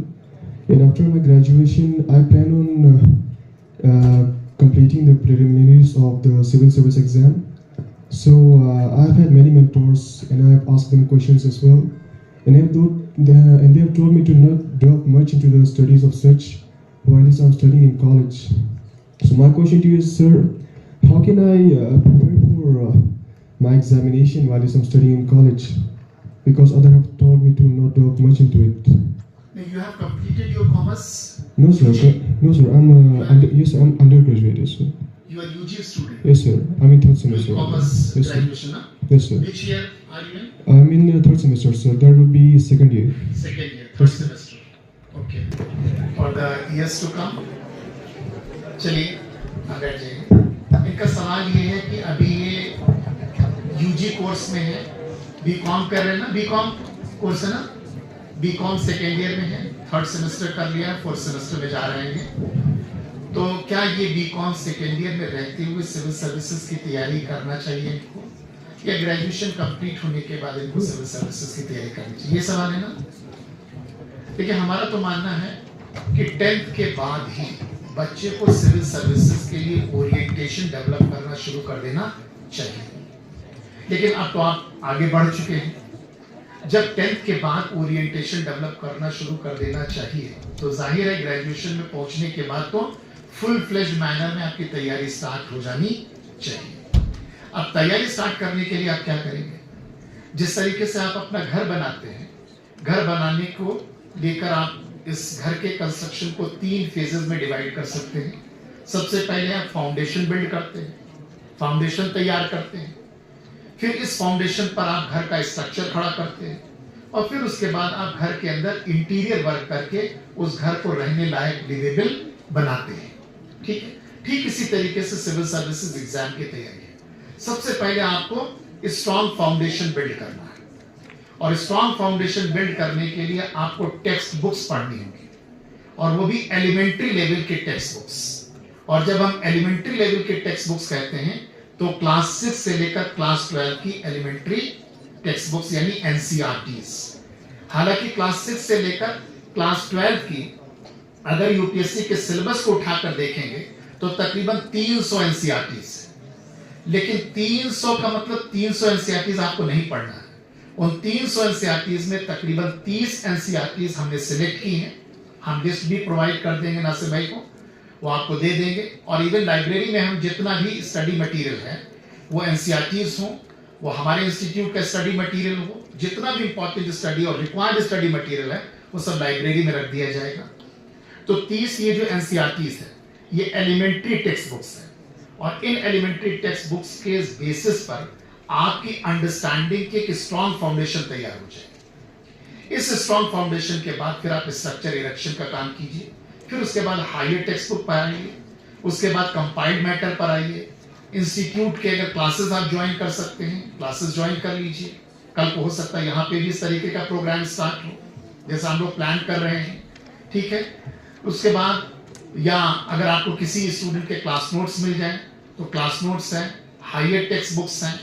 And after my graduation, I plan on completing the preliminaries of the civil service exam. So I've had many mentors, and I have asked them questions as well. And they have told me to not delve much into the studies of such while I'm studying in college. So my question to you is, sir, how can I prepare for my examination while I'm studying in college? Because others have told me to not delve much into it. You have completed your commerce? No, sir. No, sir. I'm undergraduate. Yes, sir. You are UG student? Yes, sir. I'm in 3rd semester. Commerce Yes, graduation, sir. Huh? Yes, sir. Which year are you in? I'm in 3rd semester, sir. That would be 2nd year. 2nd year, 3rd semester. Okay. For the years to come? चलिए आगे जाइए। इनका सवाल ये है कि अभी ये यूजी कोर्स में है, बीकॉम कर रहे हैं ना, बीकॉम कोर्स है ना, बीकॉम 2nd ईयर में है, 3rd सेमेस्टर कर लिया है, 4th सेमेस्टर में जा रहे हैं। तो क्या ये बीकॉम 2nd ईयर में रहते हुए सिविल सर्विसेज की तैयारी करना चाहिए इनको, या ग्रेजुएशन कंप्लीट होने के बाद इनको सिविल सर्विसेज की तैयारी करनी चाहिए? ये सवाल है ना। देखिए, हमारा तो मानना है कि 10th के बाद ही बच्चे को सिविल सर्विसेज के लिए ओरिएंटेशन डेवलप करना शुरू कर देना चाहिए। लेकिन अब तो आप आगे बढ़ चुके हैं। जब 10th के बाद ओरिएंटेशन डेवलप करना शुरू कर देना चाहिए, तो जाहिर है ग्रेजुएशन में पहुंचने के बाद तो फुल फ्लेज मैनर में आपकी तैयारी स्टार्ट हो जानी चाहिए। अब तैयारी स्टार्ट करने के लिए आप क्या करेंगे? जिस तरीके से आप अपना घर बनाते हैं, घर बनाने को लेकर आप इस घर के कंस्ट्रक्शन को 3 फेजेस में डिवाइड कर सकते हैं। सबसे पहले आप फाउंडेशन बिल्ड करते हैं, फाउंडेशन तैयार करते हैं, फिर इस फाउंडेशन पर आप घर का स्ट्रक्चर खड़ा करते हैं और फिर उसके बाद आप घर के अंदर इंटीरियर वर्क करके उस घर को रहने लायक लिवेबल बनाते हैं। ठीक है, ठीक इसी तरीके से सिविल सर्विसेज एग्जाम की तैयारी है। सबसे पहले आपको स्ट्रॉन्ग फाउंडेशन बिल्ड करना है और स्ट्रॉन्ग फाउंडेशन बिल्ड करने के लिए आपको टेक्स्ट बुक्स पढ़नी होगी, और वो भी एलिमेंट्री लेवल के टेक्स्ट बुक्स। और जब हम एलिमेंट्री लेवल के टेक्स्ट बुक्स कहते हैं तो क्लास 6 से लेकर क्लास 12 की एलिमेंट्री टेक्स्ट बुक्स यानी एनसीईआरटीज। हालांकि क्लास 6 से लेकर क्लास 12 की अगर यूपीएससी के सिलेबस को उठाकर देखेंगे तो तकरीबन 300 एनसीईआरटीज, लेकिन 300 का मतलब 300 एनसीईआरटीज आपको नहीं पढ़ना है। उन 300 एनसीईआरटीज में तकरीबन 30 एनसीईआरटीज हमने सिलेक्ट की हैं। हम लिस्ट भी प्रोवाइड कर देंगे नासिर भाई को, वो आपको दे देंगे। और इवन लाइब्रेरी में हम जितना भी स्टडी मटेरियल है वो एनसीईआरटीज हो, वो हमारे इंस्टीट्यूट का स्टडी मटेरियल हो, जितना भी इंपॉर्टेंट स्टडी और रिक्वायर्ड स्टडी मटेरियल है वो सब लाइब्रेरी में रख दिया जाएगा। तो 30 ये जो एनसीईआरटीज है ये एलिमेंट्री टेक्स्ट बुक्स है, और इन एलिमेंट्री टेक्स्ट बुक्स के बेसिस पर आपकी अंडरस्टैंडिंग की एक स्ट्रॉन्ग फाउंडेशन तैयार हो जाएगी। इस स्ट्रॉन्ग फाउंडेशन के बाद फिर आप स्ट्रक्चर इरेक्शन का काम कीजिए, फिर उसके बाद हायर टेक्स्ट बुक पर आइए, उसके बाद कंपाइल्ड मैटर पर आइए। इंस्टीट्यूट के अगर क्लासेस आप ज्वाइन कर सकते हैं, क्लासेस ज्वाइन कर लीजिए। कल को हो सकता है यहाँ पे भी इस तरीके का प्रोग्राम स्टार्ट हो जैसा हम लोग प्लान कर रहे हैं, ठीक है। उसके बाद या अगर आपको किसी स्टूडेंट के क्लास नोट्स मिल जाए तो क्लास नोट्स हैं, हायर टेक्स्ट बुक्स हैं,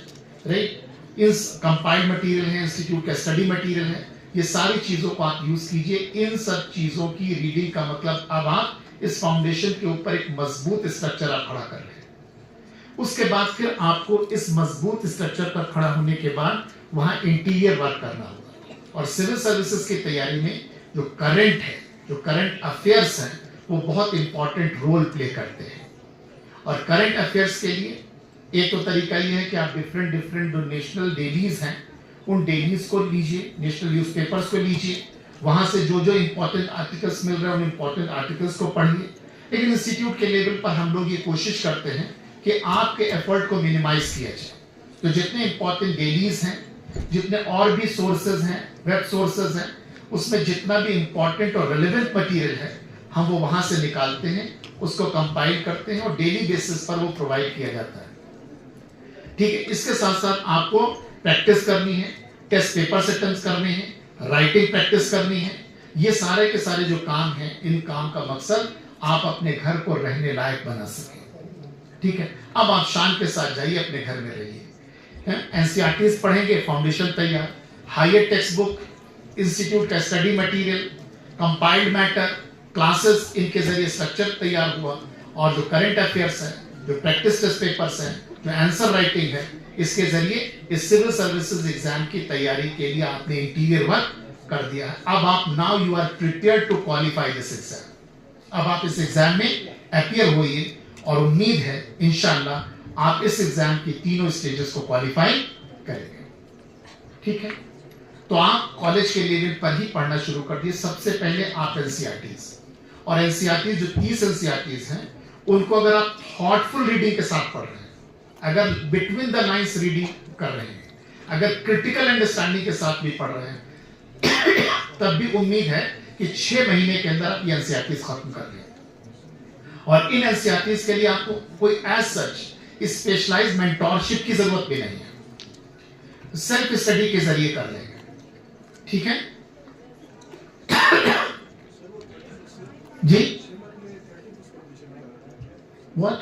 राइट, इस कंपाइल्ड मटेरियल है, इंस्टीट्यूट का स्टडी मटेरियल है, ये सारी चीजों को आप यूज कीजिए। इन सब चीजों की रीडिंग का मतलब अब आप इस फाउंडेशन के ऊपर एक मजबूत स्ट्रक्चर आप खड़ा कर रहे हैं। उसके बाद फिर आपको इस मजबूत स्ट्रक्चर पर खड़ा होने के बाद वहां इंटीरियर वर्क करना होगा। और सिविल सर्विसेज की तैयारी में जो करंट है, जो करंट अफेयर्स हैं, वो बहुत इंपॉर्टेंट रोल प्ले करते हैं। और करंट अफेयर्स के लिए एक तो तरीका ये है कि आप डिफरेंट जो नेशनल डेलीज हैं उन डेलीज को लीजिए, नेशनल न्यूज़पेपर्स को लीजिए, वहां से जो इंपॉर्टेंट आर्टिकल्स मिल रहे हैं उन इंपॉर्टेंट आर्टिकल्स को पढ़िए। लेकिन इंस्टीट्यूट के लेवल पर हम लोग ये कोशिश करते हैं कि आपके एफर्ट को मिनिमाइज किया जाए। तो जितने इंपॉर्टेंट डेलीज हैं, जितने और भी सोर्सेज हैं, वेब सोर्सेज हैं, उसमें जितना भी इंपॉर्टेंट और रेलेवेंट मटेरियल है हम वो वहां से निकालते हैं, उसको कंपाइल करते हैं और डेली बेसिस पर वो प्रोवाइड किया जाता है, ठीक है। इसके साथ साथ आपको प्रैक्टिस करनी है, टेस्ट पेपर्स अटेम्प्ट करने हैं, राइटिंग प्रैक्टिस करनी है। ये सारे के सारे जो काम हैं, इन काम का मकसद आप अपने घर को रहने लायक बना सकें, ठीक है। अब आप शान के साथ जाइए, अपने घर में रहिए, एनसीईआरटीज पढ़ेंगे, फाउंडेशन तैयार, हायर टेक्स्ट बुक, इंस्टीट्यूट का study material, compiled matter, classes, इनके जरिए स्ट्रक्चर तैयार हुआ। और जो करंट अफेयर्स है, जो प्रैक्टिस टेस्ट पेपर्स हैं, जो आंसर राइटिंग है, इसके जरिए इस सिविल सर्विसेज एग्जाम की तैयारी के लिए आपने इंटीरियर वर्क कर दिया है। अब आप now you are prepared to qualify this exam. अब आप इस एग्जाम में अपीयर होइए और उम्मीद है इंशाल्लाह आप इस एग्जाम की तीनों स्टेजेस को क्वालिफाई करेंगे, ठीक है। तो आप कॉलेज के लेवल पर ही पढ़ना शुरू कर दिए। सबसे पहले आप एनसीईआरटीज, और एनसीईआरटीज जो 30 एनसीईआरटीज हैं उनको अगर आप थॉटफुल रीडिंग के साथ पढ़ रहे हैं, अगर बिटवीन द लाइन्स रीडिंग कर रहे हैं, अगर क्रिटिकल अंडरस्टैंडिंग के साथ भी पढ़ रहे हैं तब भी उम्मीद है कि 6 महीने के अंदर आप ये एनसीईआरटीज खत्म कर लें। और इन एनसीईआरटीज के लिए आपको कोई एज सच स्पेशलाइज्ड मेंटोरशिप की जरूरत भी नहीं है, सेल्फ स्टडी के जरिए कर लेंगे, ठीक है जी। व्हाट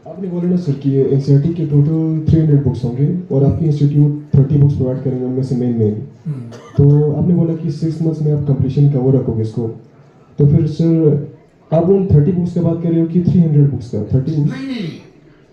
आपने बोला ना सर कि एनसीईआरटी के टोटल 300 बुक्स होंगे और आपकी इंस्टीट्यूट 30 बुक्स प्रोवाइड करेंगे, उनमें से मेन तो आपने बोला कि 6 मंथ्स में आप कंप्लीशन कवर रखोगे इसको, तो फिर सर आप उन 30 बुक्स की बात कर रहे हो कि 300 बुक्स का 30 बुक्स? नहीं,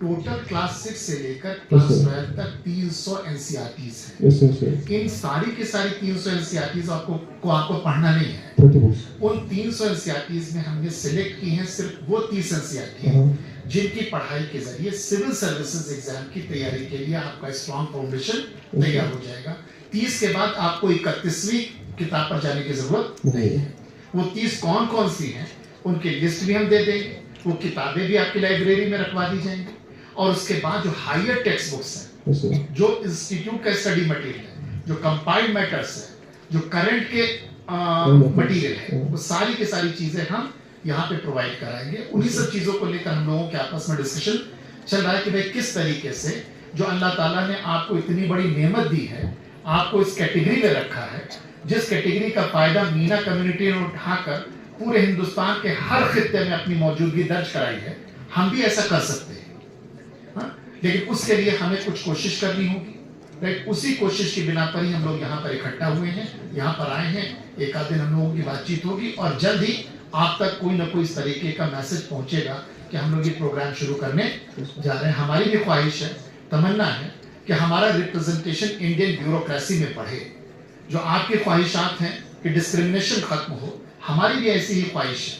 टोटल क्लास 6 से लेकर क्लास 12 तक 300 एनसीईआरटीज हैं। Yes sir. इन सारी की सारी 300 एनसीईआरटीज आपको पढ़ना नहीं है। 30 बुक्स उन 300 एनसीईआरटीज में हमने सिलेक्ट की हैं सिर्फ वो 30 एनसीईआरटी जिनकी पढ़ाई के जरिए सिविल सर्विसेज एग्जाम की तैयारी के लिए आपका स्ट्रॉन्ग फाउंडेशन तैयार हो जाएगा। 30 के बाद आपको 31वीं किताब पर जाने की जरूरत नहीं है। वो 30 कौन कौन सी हैं उनकी लिस्ट भी हम दे देंगे, वो किताबें भी आपकी लाइब्रेरी में रखवा दी जाएंगी। और उसके बाद जो हायर टेक्स्ट बुक्स हैं, जो इंस्टीट्यूट का स्टडी मटेरियल है, जो कंपाइल्ड मैटर्स है, जो करंट के मटेरियल है, वो सारी की सारी चीजें हम यहाँ पे प्रोवाइड कराएंगे। उन्हीं सब चीजों को लेकर हम लोगों के आपस में डिस्कशन चल रहा है कि भाई किस तरीके से जो अल्लाह ताला ने आपको इतनी बड़ी नेमत दी है, आपको इस कैटेगरी में रखा है, जिस कैटेगरी का फायदा मीना कम्युनिटी ने उठाकर पूरे हिंदुस्तान के हर खित्ते में अपनी मौजूदगी दर्ज कराई है, हम भी ऐसा कर सकते हैं। हाँ? लेकिन उसके लिए हमें कुछ कोशिश करनी होगी। राइट, उसी कोशिश की बिना पर ही हम लोग यहाँ पर इकट्ठा हुए हैं, यहाँ पर आए हैं। एक आध दिन हम लोगों की बातचीत होगी और जल्द ही आप तक कोई ना कोई इस तरीके का मैसेज पहुंचेगा कि हम लोग ये प्रोग्राम शुरू करने जा रहे हैं। हमारी भी ख्वाहिश है, तमन्ना है कि हमारा रिप्रेजेंटेशन इंडियन ब्यूरोक्रेसी में बढ़े। जो आपकी ख्वाहिशात हैं कि डिस्क्रिमिनेशन खत्म हो, हमारी भी ऐसी ही ख्वाहिश है।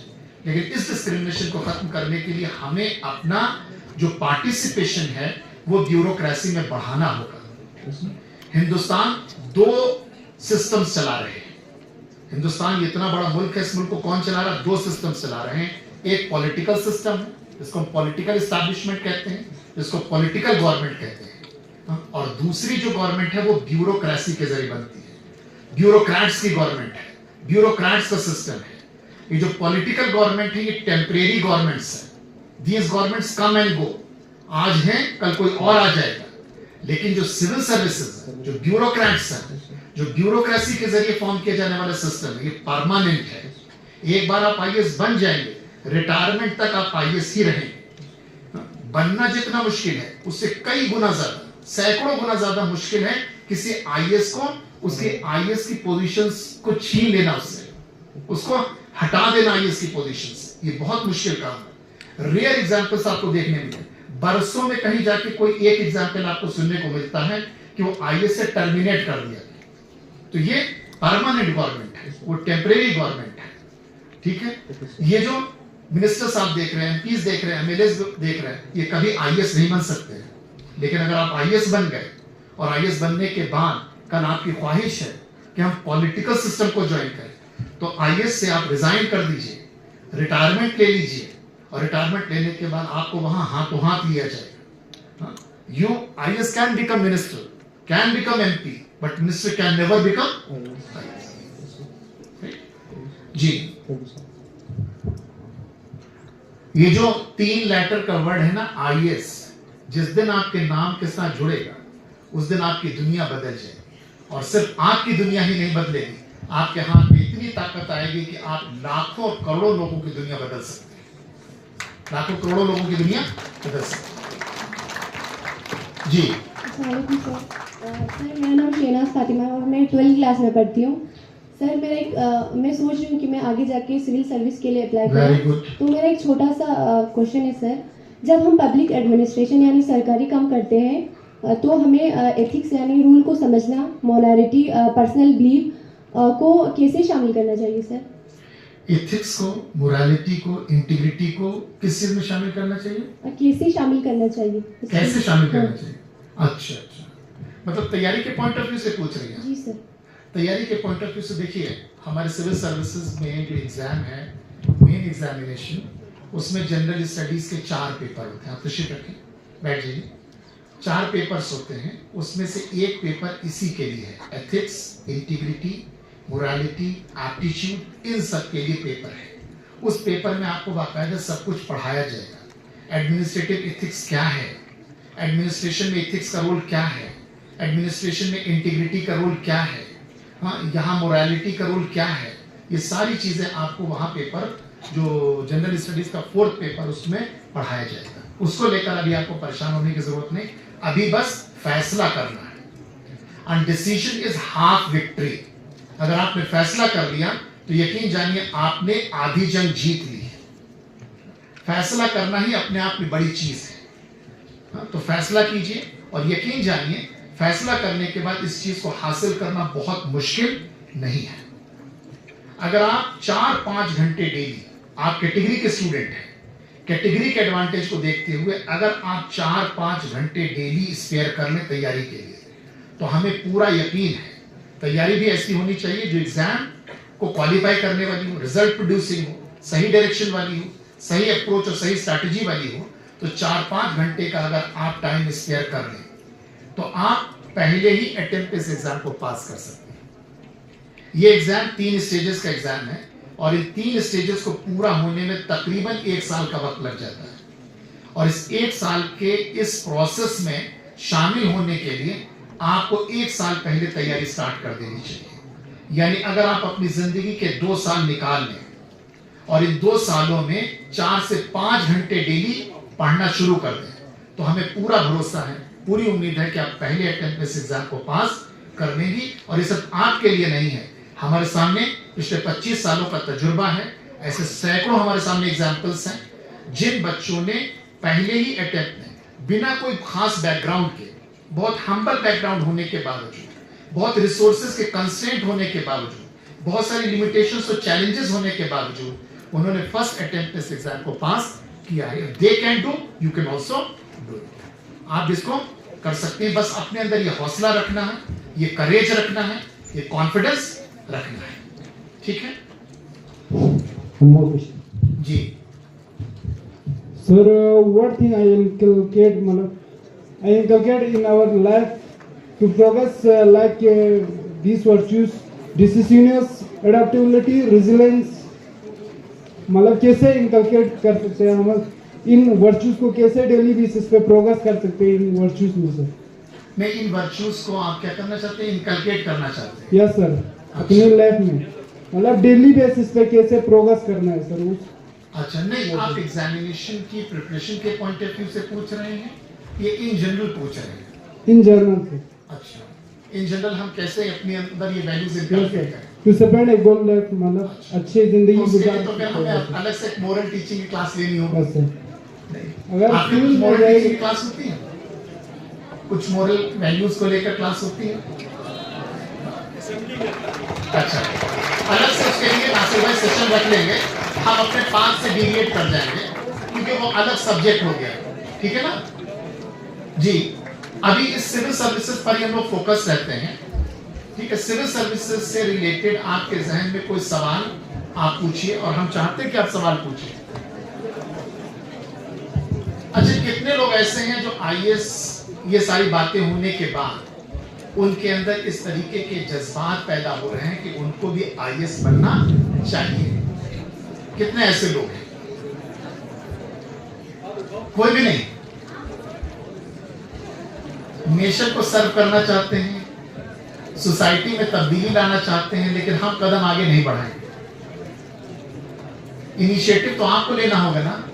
लेकिन इस डिस्क्रिमिनेशन को खत्म करने के लिए हमें अपना जो पार्टिसिपेशन है वो ब्यूरोक्रेसी में बढ़ाना होगा। हिंदुस्तान 2 सिस्टम्स चला रहे हैं। हिंदुस्तान इतना बड़ा मुल्क है, इस मुल्क को कौन चला रहा है? 2 सिस्टम्स चला रहे हैं। एक पॉलिटिकल सिस्टम है जिसको हम पॉलिटिकल एस्टैब्लिशमेंट कहते हैं, जिसको पॉलिटिकल गवर्नमेंट कहते हैं, और दूसरी जो गवर्नमेंट है वो ब्यूरोक्रेसी के जरिए बनती है। ब्यूरोक्रेट्स की गवर्नमेंट है, ब्यूरोक्रेट्स का सिस्टम है। ये जो पॉलिटिकल गवर्नमेंट है ये टेम्परेरी गवर्नमेंट्स है। These governments come and go, आज हैं कल कोई और आ जाएगा। लेकिन जो सिविल सर्विसेज है, जो ब्यूरोक्रेट्स है, जो ब्यूरोक्रेसी के जरिए फॉर्म किया जाने वाला सिस्टम है, ये परमानेंट है। एक बार आप आईएएस बन जाएंगे, रिटायरमेंट तक आप आईएएस ही रहेंगे। बनना जितना मुश्किल है उससे कई गुना ज्यादा, सैकड़ों गुना ज्यादा मुश्किल है किसी आईएएस को उसके आईएएस की पोजीशंस को छीन लेना, उसको हटा देना आईएएस की पोजीशन से। ये बहुत मुश्किल काम है। रेयर एग्जांपल्स आपको देखने मिले, बरसों में कहीं जाके कोई एक एग्जांपल आपको सुनने को मिलता है कि वो आईएएस से टर्मिनेट कर दिया। तो ये परमानेंट गवर्नमेंट है, वो टेम्परेरी गवर्नमेंट है। ठीक है, ये जो मिनिस्टर्स आप देख रहे हैं, एमपीज देख रहे हैं, एमएलएस देख रहे हैं, ये कभी आईएएस नहीं बन सकते हैं। लेकिन अगर आप आईएएस बन गए और आईएएस बनने के बाद कल आपकी ख्वाहिश है कि हम पॉलिटिकल सिस्टम को ज्वाइन करें, तो आईएएस से आप रिजाइन कर दीजिए, रिटायरमेंट ले लीजिए, और रिटायरमेंट लेने के बाद आपको वहां हाथों हाथ लिया जाएगा। You IAS can become minister, can become MP, but minister can never become जी। ये जो 3 लेटर का वर्ड है ना आईएएस, जिस दिन आपके नाम के साथ जुड़ेगा उस दिन आपकी दुनिया बदल जाएगी। और सिर्फ आपकी दुनिया ही नहीं बदलेगी, आपके हाथ में इतनी ताकत आएगी कि आप लाखों और करोड़ों लोगों की दुनिया बदल सकते हैं। लाखों करोड़ों लोगों की दुनिया बदल सकते हैं जी। सर मेरा नाम शहनाज फातिमा है और मैं 12वीं क्लास में पढ़ती हूँ। सर मैं सोच रही हूँ कि मैं आगे जाके सिविल सर्विस के लिए अप्लाई करूँ। तो मेरा एक छोटा सा क्वेश्चन है सर, जब हम पब्लिक एडमिनिस्ट्रेशन यानी सरकारी काम करते हैं तो हमें एथिक्स यानी रूल को समझना, मोरालिटी, पर्सनल बिलीफ को कैसे शामिल करना चाहिए सर? एथिक्स को, मोरालिटी को, इंटीग्रिटी को किस चीज में शामिल करना चाहिए? कैसे शामिल करना चाहिए? कैसे शामिल करना चाहिए? अच्छा, मतलब तैयारी के पॉइंट ऑफ व्यू से पूछ रही हैं? जी सर। तैयारी के पॉइंट ऑफ व्यू से देखिए, हमारे सिविल सर्विसेज में जो एग्जाम है, मेन एग्जामिनेशन, उसमें जनरल स्टडीज के 4 पेपर होते हैं। आप तशरीफ रखें, बैठ जाइए। 4 पेपर्स होते हैं, उसमें से एक पेपर इसी के लिए है, एथिक्स, इंटीग्रिटी, मोरालिटी, एप्टीट्यूड, इन सब के लिए पेपर है। उस पेपर में आपको बाकायदा सब कुछ पढ़ाया जाएगा। एडमिनिस्ट्रेटिव एथिक्स क्या है, एडमिनिस्ट्रेशन में एथिक्स का रोल क्या है, एडमिनिस्ट्रेशन में इंटीग्रिटी का रोल क्या है, हाँ यहाँ मोरालिटी का रोल क्या है, ये सारी चीजें आपको वहाँ पेपर जो जनरल स्टडीज का 4th पेपर उसमें पढ़ाया जाएगा। उसको लेकर अभी आपको परेशान होने की जरूरत नहीं, अभी बस फैसला करना है। And decision is half victory. अगर आपने फैसला कर लिया तो यकीन जानिए आपने आधी जंग जीत ली है। फैसला करना ही अपने आप में बड़ी चीज है। हाँ, तो फैसला कीजिए और यकीन जानिए फैसला करने के बाद इस चीज को हासिल करना बहुत मुश्किल नहीं है। अगर आप 4-5 घंटे डेली, आप कैटेगरी के स्टूडेंट हैं, कैटेगरी के एडवांटेज को देखते हुए अगर आप 4-5 घंटे डेली स्पेयर कर लें तैयारी के लिए, तो हमें पूरा यकीन है तैयारी भी ऐसी होनी चाहिए जो एग्जाम को क्वालिफाई करने वाली हो, रिजल्ट प्रोड्यूसिंग हो, सही डायरेक्शन वाली हो, सही अप्रोच और सही स्ट्रैटेजी वाली हो। तो 4-5 घंटे का अगर आप टाइम स्पेयर कर लें तो आप पहले ही अटेम्प्ट इस एग्जाम को पास कर सकते हैं। ये एग्जाम 3 स्टेजेस का एग्जाम है और इन 3 स्टेजेस को पूरा होने में तकरीबन 1 साल का वक्त लग जाता है। और इस 1 साल के इस प्रोसेस में शामिल होने के लिए आपको 1 साल पहले तैयारी स्टार्ट कर देनी चाहिए। यानी अगर आप अपनी जिंदगी के 2 साल निकाल लें और इन 2 सालों में 4 से 5 घंटे डेली पढ़ना शुरू कर दें, तो हमें पूरा भरोसा है, पूरी उम्मीद है कि आप पहले अटेम्प्ट में इस एग्जाम को पास कर लेंगी। और ये सब आपके लिए नहीं है, हमारे सामने पिछले 25 सालों का तजुर्बा है। ऐसे सैकड़ों हमारे सामने एग्जाम्पल्स हैं जिन बच्चों ने पहले ही अटेम्प्ट में बिना कोई खास बैकग्राउंड के, बहुत हम्बल बैकग्राउंड होने के बावजूद, बहुत रिसोर्सेज के कंस्ट्रेंट होने के बावजूद, बहुत सारी लिमिटेशंस और चैलेंजेस होने के बावजूद उन्होंने फर्स्ट अटेम्प्ट में इस एग्जाम को पास किया है। They can do, you can also do. आप इसको कर सकते हैं, बस अपने अंदर ये हौसला रखना है, ये करेज रखना है, ये कॉन्फिडेंस रखना है। ठीक है जी Sir, what thing I inculcate in our life to progress these virtues, decisiveness, adaptability, resilience, मतलब कैसे inculcate कर सकते हैं हम इन वर्चूज को, कैसे डेली बेसिस पे प्रोग्रेस कर सकते हैं इन वर्चूज में से? मैं इन वर्चूज को आप क्या करना चाहते हैं, इनकलकेट करना चाहते हैं? यस सर, अपनी लाइफ में मतलब डेली बेसिस पे कैसे प्रोग्रेस करना है सर उस? अच्छा, नहीं, आप एग्जामिनेशन की प्रिपरेशन के पॉइंट ऑफ व्यू से पूछ रहे हैं, ये इन जनरल पूछ रहे हैं? इन जनरल से। अच्छा, इन जनरल हम कैसे अपने अंदर ये वैल्यूज इनकलकेट करें to spend a good life, मतलब अच्छी जिंदगी गुजार। तो फिर हमें अलग से मोरल टीचिंग की क्लास लेनी होगी। बस सर, अगर आपकी कुछ मोरल टीचिंग की क्लास होती है, कुछ मोरल वैल्यूज को लेकर क्लास होती है? अच्छा, अलग से उसके लिए नासिर भाई सेशन रख लेंगे, हम अपने पाथ से डिविएट कर जाएंगे क्योंकि वो अलग सब्जेक्ट हो गया। ठीक है ना जी? अभी इस सिविल सर्विसेज पर ही हम लोग फोकस रहते हैं। ठीक है, सिविल सर्विसेज से रिलेटेड आपके जहन में कोई सवाल आप पूछिए, और हम चाहते हैं कि आप सवाल पूछिए। अच्छा, कितने लोग ऐसे हैं जो आईएएस ये सारी बातें होने के बाद उनके अंदर इस तरीके के जज्बात पैदा हो रहे हैं कि उनको भी आईएएस बनना चाहिए? कितने ऐसे लोग हैं? कोई भी नहीं। नेशन को सर्व करना चाहते हैं, सोसाइटी में तब्दीली लाना चाहते हैं, लेकिन हम कदम आगे नहीं बढ़ाएंगे। इनिशिएटिव तो आपको लेना होगा ना।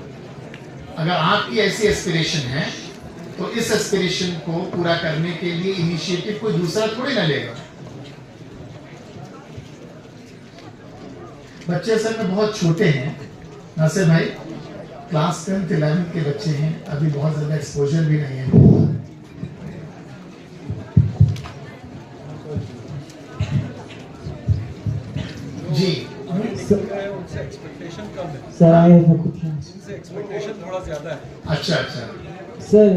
अगर आपकी ऐसी एस्पिरेशन है तो इस एस्पिरेशन को पूरा करने के लिए इनिशिएटिव कोई दूसरा थोड़ी ना लेगा। बच्चे असल में बहुत छोटे हैं नासिर भाई, क्लास 10th 11th के बच्चे हैं, अभी बहुत ज्यादा एक्सपोजर भी नहीं है। जी sir, I have a question. अच्छा अच्छा सर,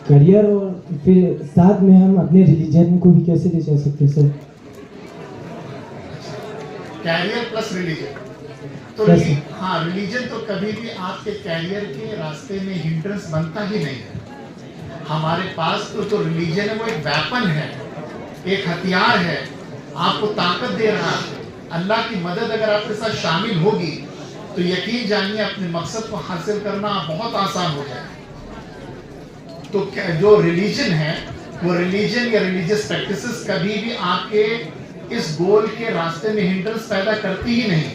करियर और फिर साथ में हम अपने रिलीजन को भी कैसे ले जा सकते हैं सर? कैरियर प्लस रिलीजन तो हाँ, रिलीजन तो कभी भी आपके कैरियर के रास्ते में हिंड्रेंस बनता ही नहीं है। हमारे पास तो रिलीजन है, वो एक वेपन है, एक हथियार है, आपको ताकत दे रहा है। अल्लाह की मदद अगर आपके साथ शामिल होगी तो यकीन जानिए अपने मकसद को हासिल करना बहुत आसान हो जाएगा। तो जो रिलीजन है, वो रिलीजन या रिलीजियस प्रैक्टिसेस कभी भी आपके इस गोल के रास्ते में हिंड्रेंस पैदा करती ही नहीं।